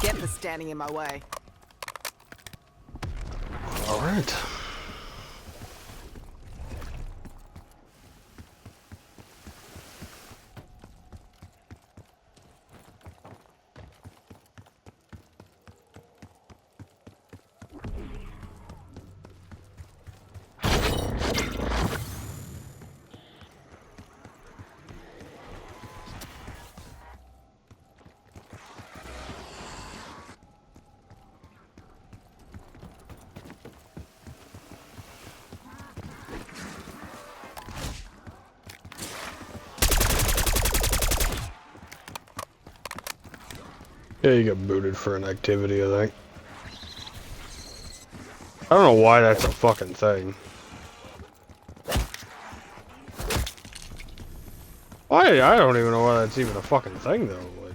get for standing in my way. All right. Yeah, you got booted for an activity, I think. I don't know why that's a fucking thing. I don't even know why that's even a fucking thing, though. Like,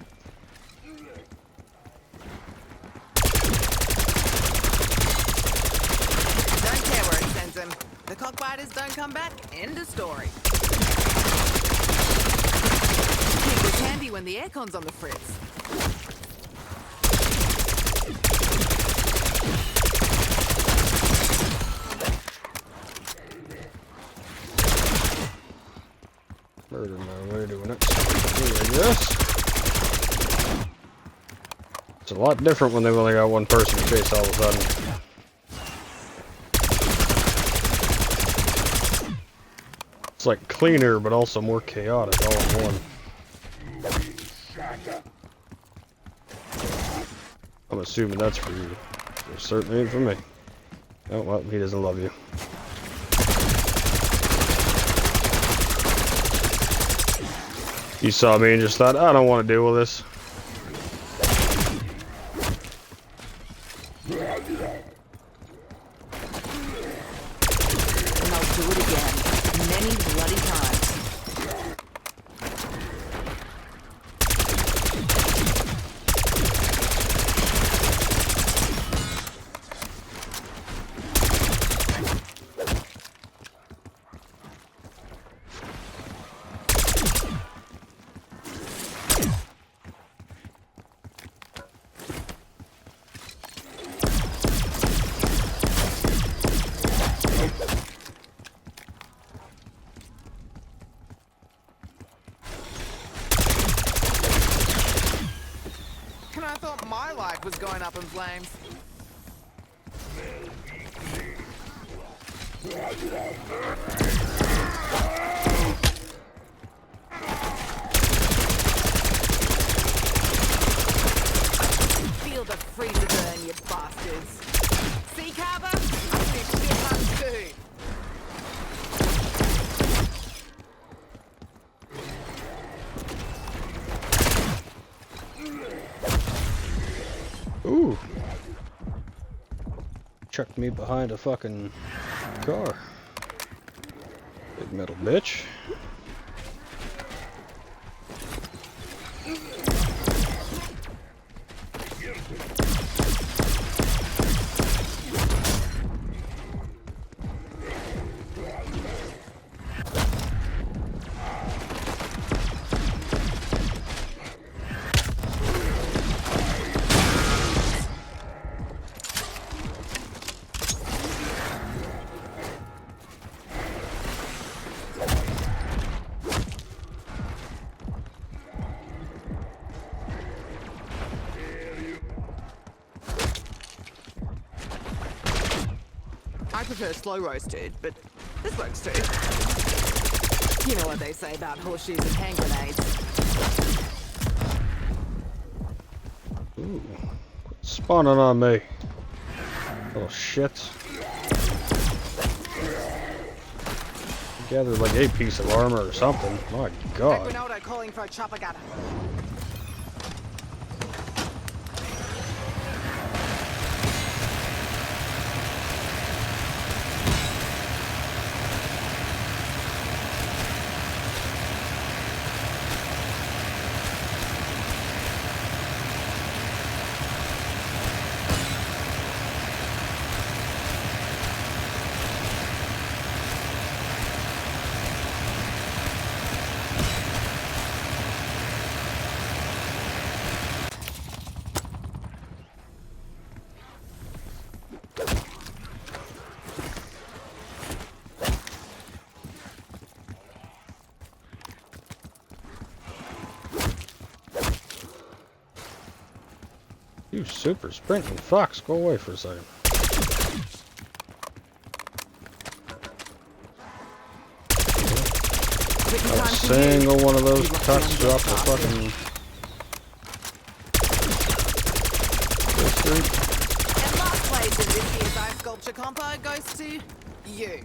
Don't care where it sends him. The cockbiters don't come back. End of story. It was handy when the aircon's on the fritz. murder my way to an execution, I guess. It's a lot different when they've only got one person to chase all of a sudden. It's like cleaner, but also more chaotic all in one. I'm assuming that's for you. It certainly ain't for me. Oh, well, he doesn't love you. You saw me and just thought, I don't want to deal with this. And I'll do it again. Many bloody times. And I thought my life was going up in flames. Feel the freezer burn, you bastards. Sea carver? I do shit hunt too. Ooh. Chucked me behind a fucking car. Big metal bitch. I prefer slow roasted, but this works too. You know what they say about horseshoes and hand grenades. Ooh. Quit spawning on me. Little shit. Gathered like a piece of armor or something. My god. Rinaldo calling for a chopper gunner. You super sprinting fox, go away for a second. A single one of those cuts dropped the fucking... And last place in this year's ice sculpture compo goes to you.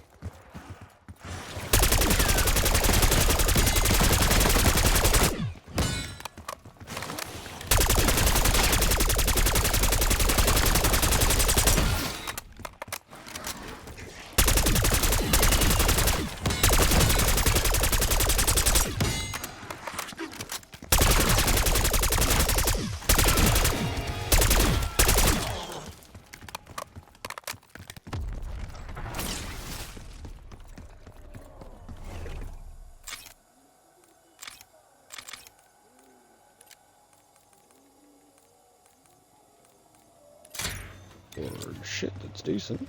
Lord, shit, that's decent.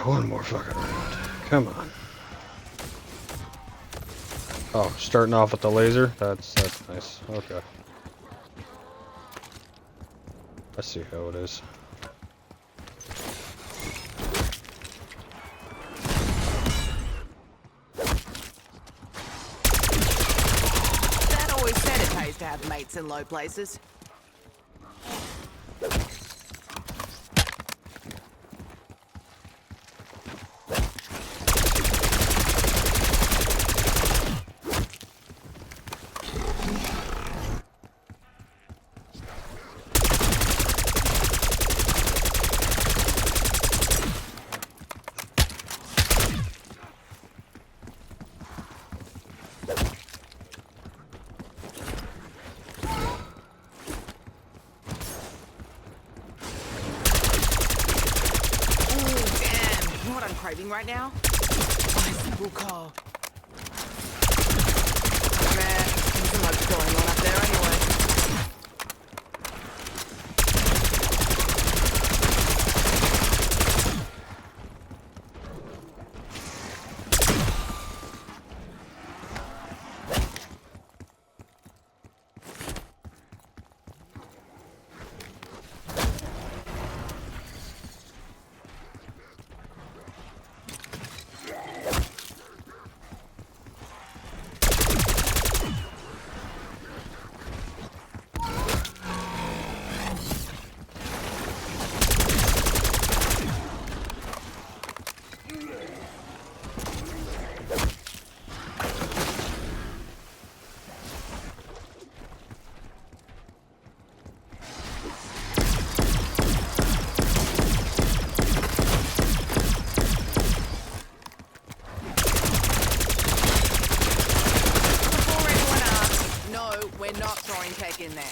One more fucking round. Come on. Oh, starting off with the laser? That's nice. Okay. I see how it is. Dad always said it pays to have mates in low places. Craving right now? Bicycle car. Nah, there's so much going on up there anyway. We're not throwing tech in there.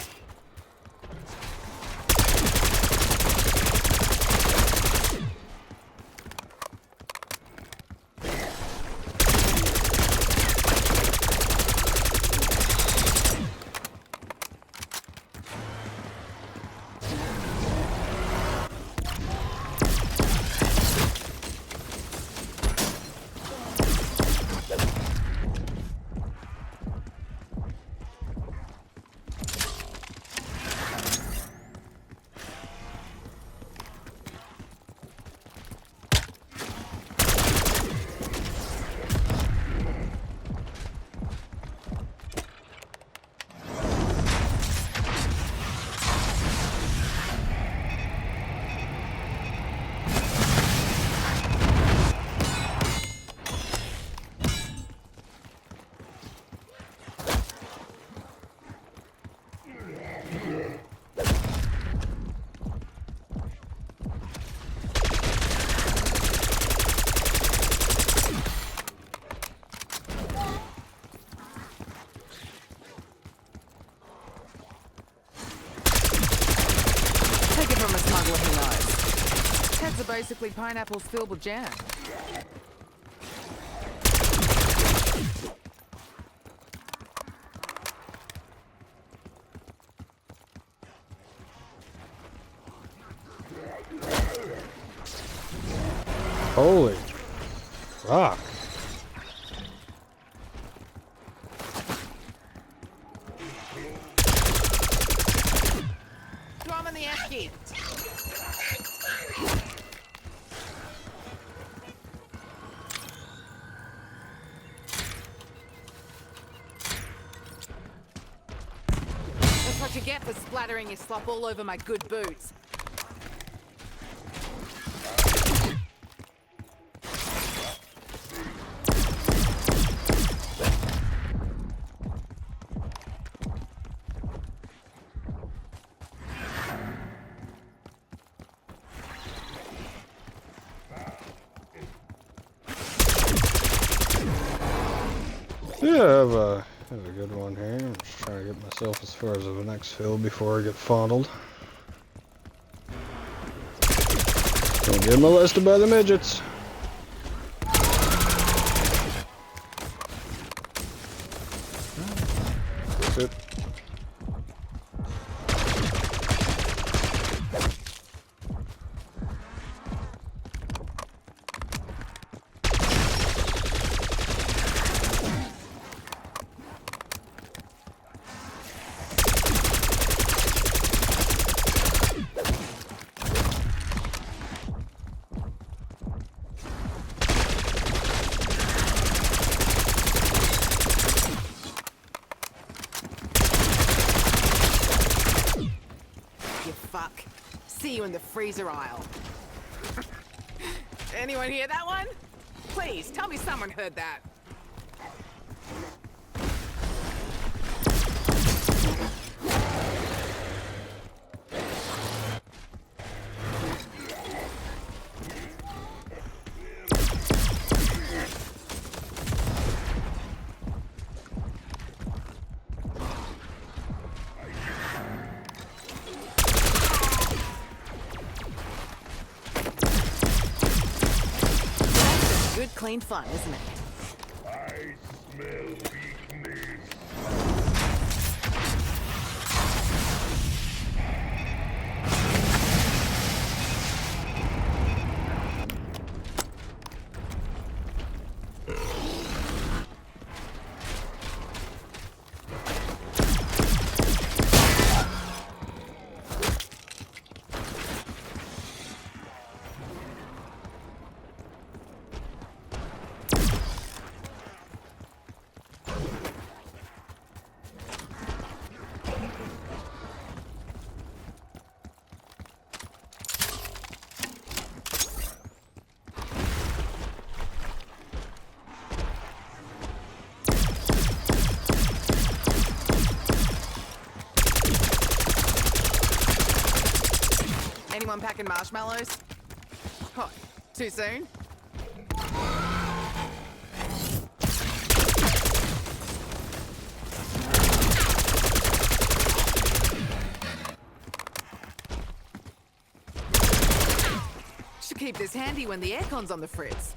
Are basically pineapples filled with jam. Holy fuck. me a hint. That's what you get for splattering your slop all over my good boots. Yeah, I have a good one here. I'm just trying to get myself as far as the next fill before I get fondled. Don't get molested by the midgets. That's it. You fuck. See you in the freezer aisle. Anyone hear that one? Please, tell me someone heard that. Good, clean fun, isn't it? I smell weakness. Anyone packing marshmallows? Oh, too soon? Should keep this handy when the aircon's on the fritz.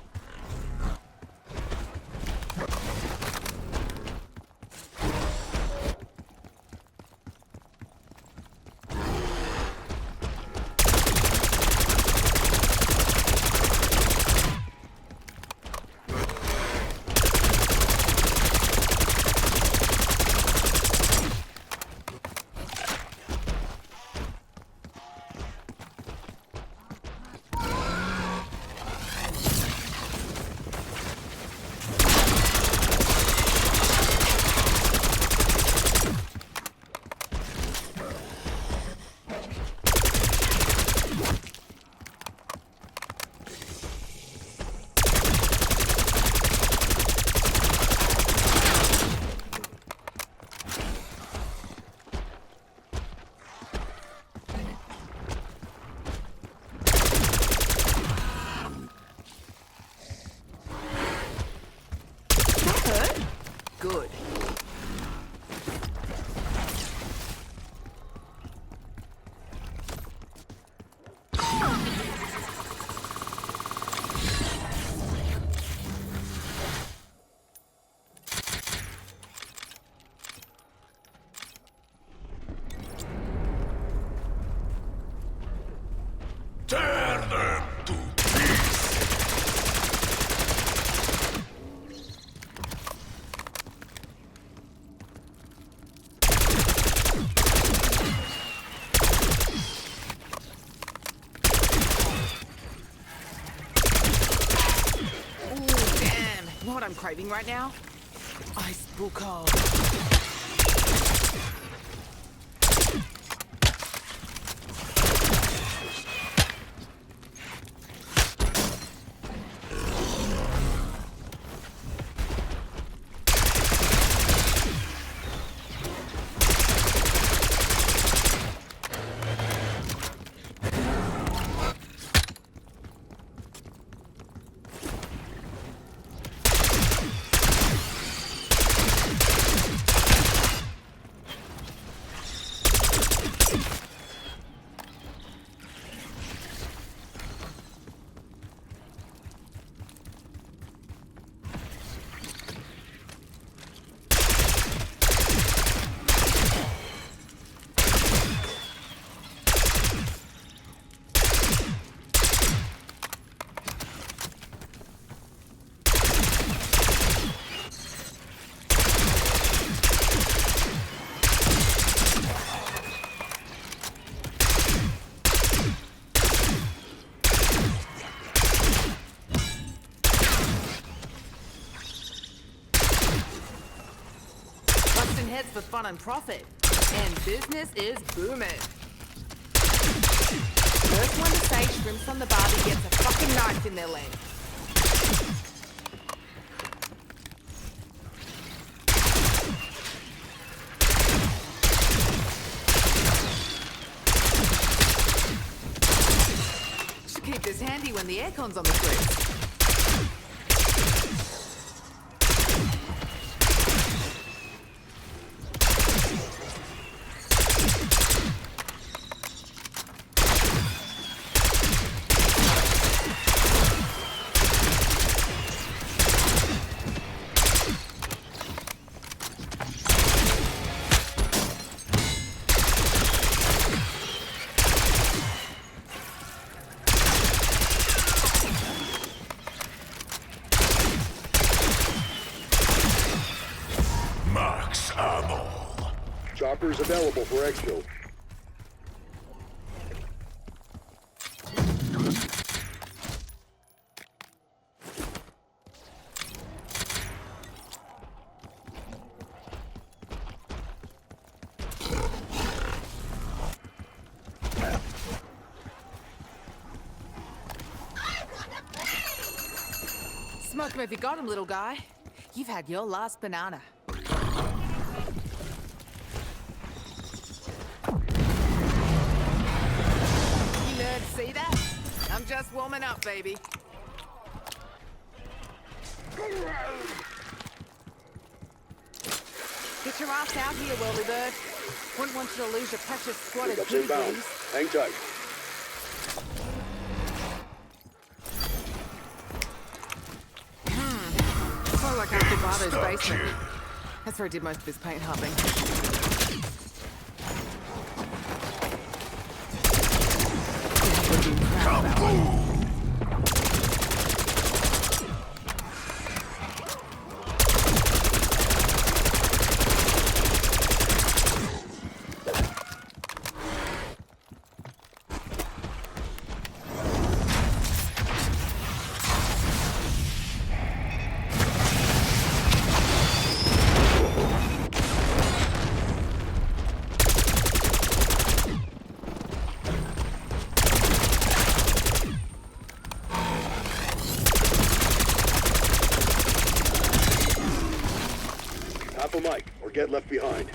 Good. Turn them to peace. craving right now? Ice buco. Busting heads for fun and profit. And business is booming. First one to say shrimps on the barbie gets a fucking knife in their leg. Should keep this handy when the aircon's on the fridge. Max ammo. Choppers available for exfil. Smoke him if you got him, little guy. You've had your last banana. You nerds see that? I'm just warming up, baby. Get your ass out here, whirly bird. Wouldn't want you to lose your precious squad of Pickups inbound. goodies. Hang tight. Sort of like Uncle Bardo's basement. That's where he did most of his paint hopping. Kaboom! Half a mic or get left behind.